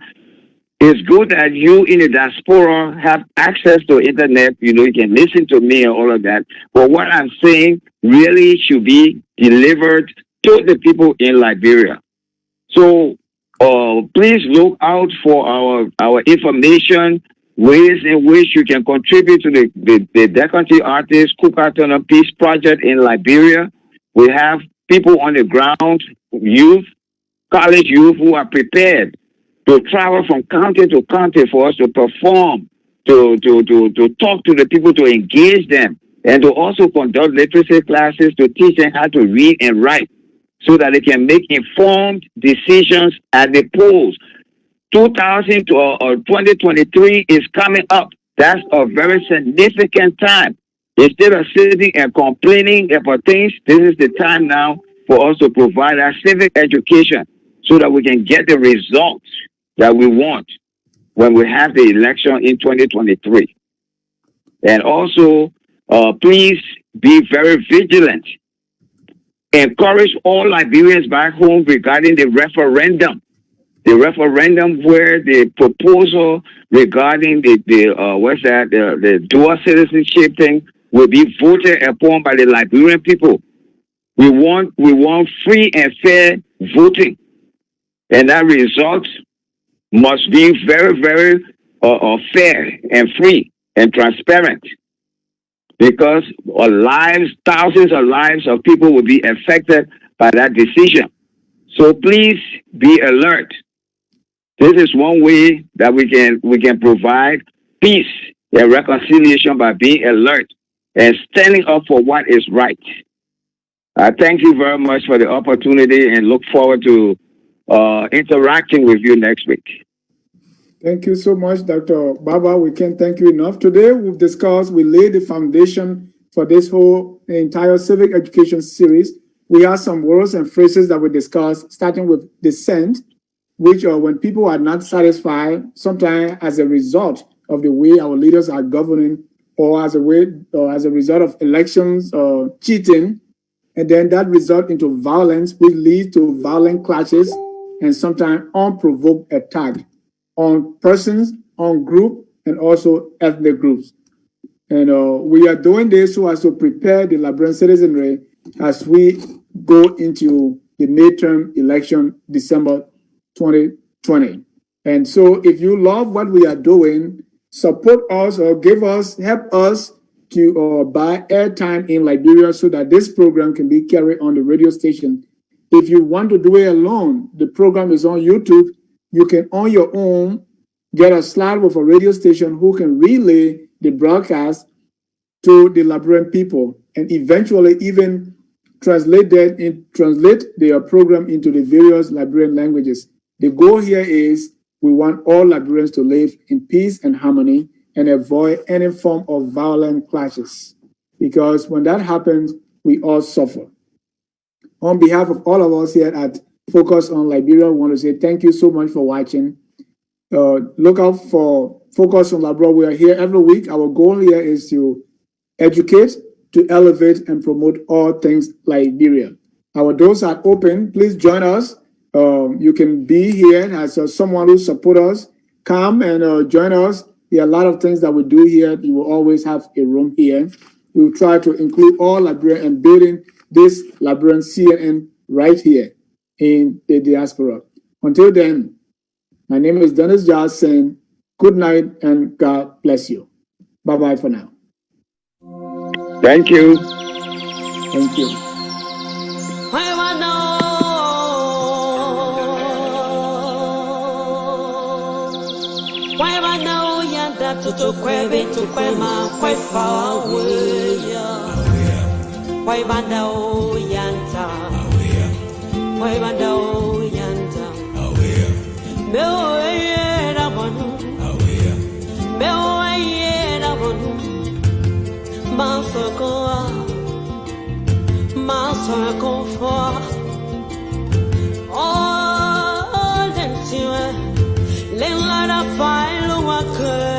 it's good that you in the diaspora have access to internet. You can listen to me and all of that. But what I'm saying really should be delivered to the people in Liberia. So please look out for our information, ways in which you can contribute to the Decanty Artists Kukatona Peace Project in Liberia. We have people on the ground, youth, college youth, who are prepared to travel from county to county for us to perform, to talk to the people, to engage them, and to also conduct literacy classes to teach them how to read and write, so that they can make informed decisions at the polls. 2023 is coming up. That's a very significant time. Instead of sitting and complaining about things, this is the time now for us to provide our civic education so that we can get the results that we want when we have the election in 2023. And also, please be very vigilant. Encourage all Liberians back home regarding the referendum. The referendum where the proposal regarding the dual citizenship thing will be voted upon by the Liberian people. We want free and fair voting, and that result must be very, very fair and free and transparent, because thousands of lives of people will be affected by that decision. So please be alert. This is one way that we can provide peace and reconciliation, by being alert and standing up for what is right. I thank you very much for the opportunity and look forward to interacting with you next week.
Thank you so much, Dr. Gbaba. We can't thank you enough. Today, we laid the foundation for this whole entire civic education series. We have some words and phrases that we discussed, starting with dissent, which when people are not satisfied, sometimes as a result of the way our leaders are governing, or as a result of elections or cheating, and then that result into violence, which leads to violent clashes and sometimes unprovoked attack on persons, on group, and also ethnic groups. And we are doing this so as to prepare the Liberian citizenry as we go into the midterm election, December 2020. And so if you love what we are doing, support us or help us to buy airtime in Liberia so that this program can be carried on the radio station If you want to do it alone, the program is on YouTube. You can on your own get a slot with a radio station who can relay the broadcast to the Liberian people and eventually even translate their program into the various Liberian languages. The goal here is we want all Liberians to live in peace and harmony and avoid any form of violent clashes. Because when that happens, we all suffer. On behalf of all of us here at Focus on Liberia, I want to say thank you so much for watching. Look out for Focus on Liberia. We are here every week. Our goal here is to educate, to elevate, and promote all things Liberia. Our doors are open. Please join us. You can be here as someone who supports us. Come and join us. There are a lot of things that we do here. You will always have a room here. We will try to include all Liberians and building this Liberian CNN right here in the diaspora. Until then, my name is Dennis Giles saying good night and God bless you. Bye-bye for now.
Thank you.
Thank you.
To crave to kwema quite far away. Why bando yanta? Why bando yanta? Meo era bonu. Meo era bonu. Masokoa. Masokoa. Oh, then you. Let la file work.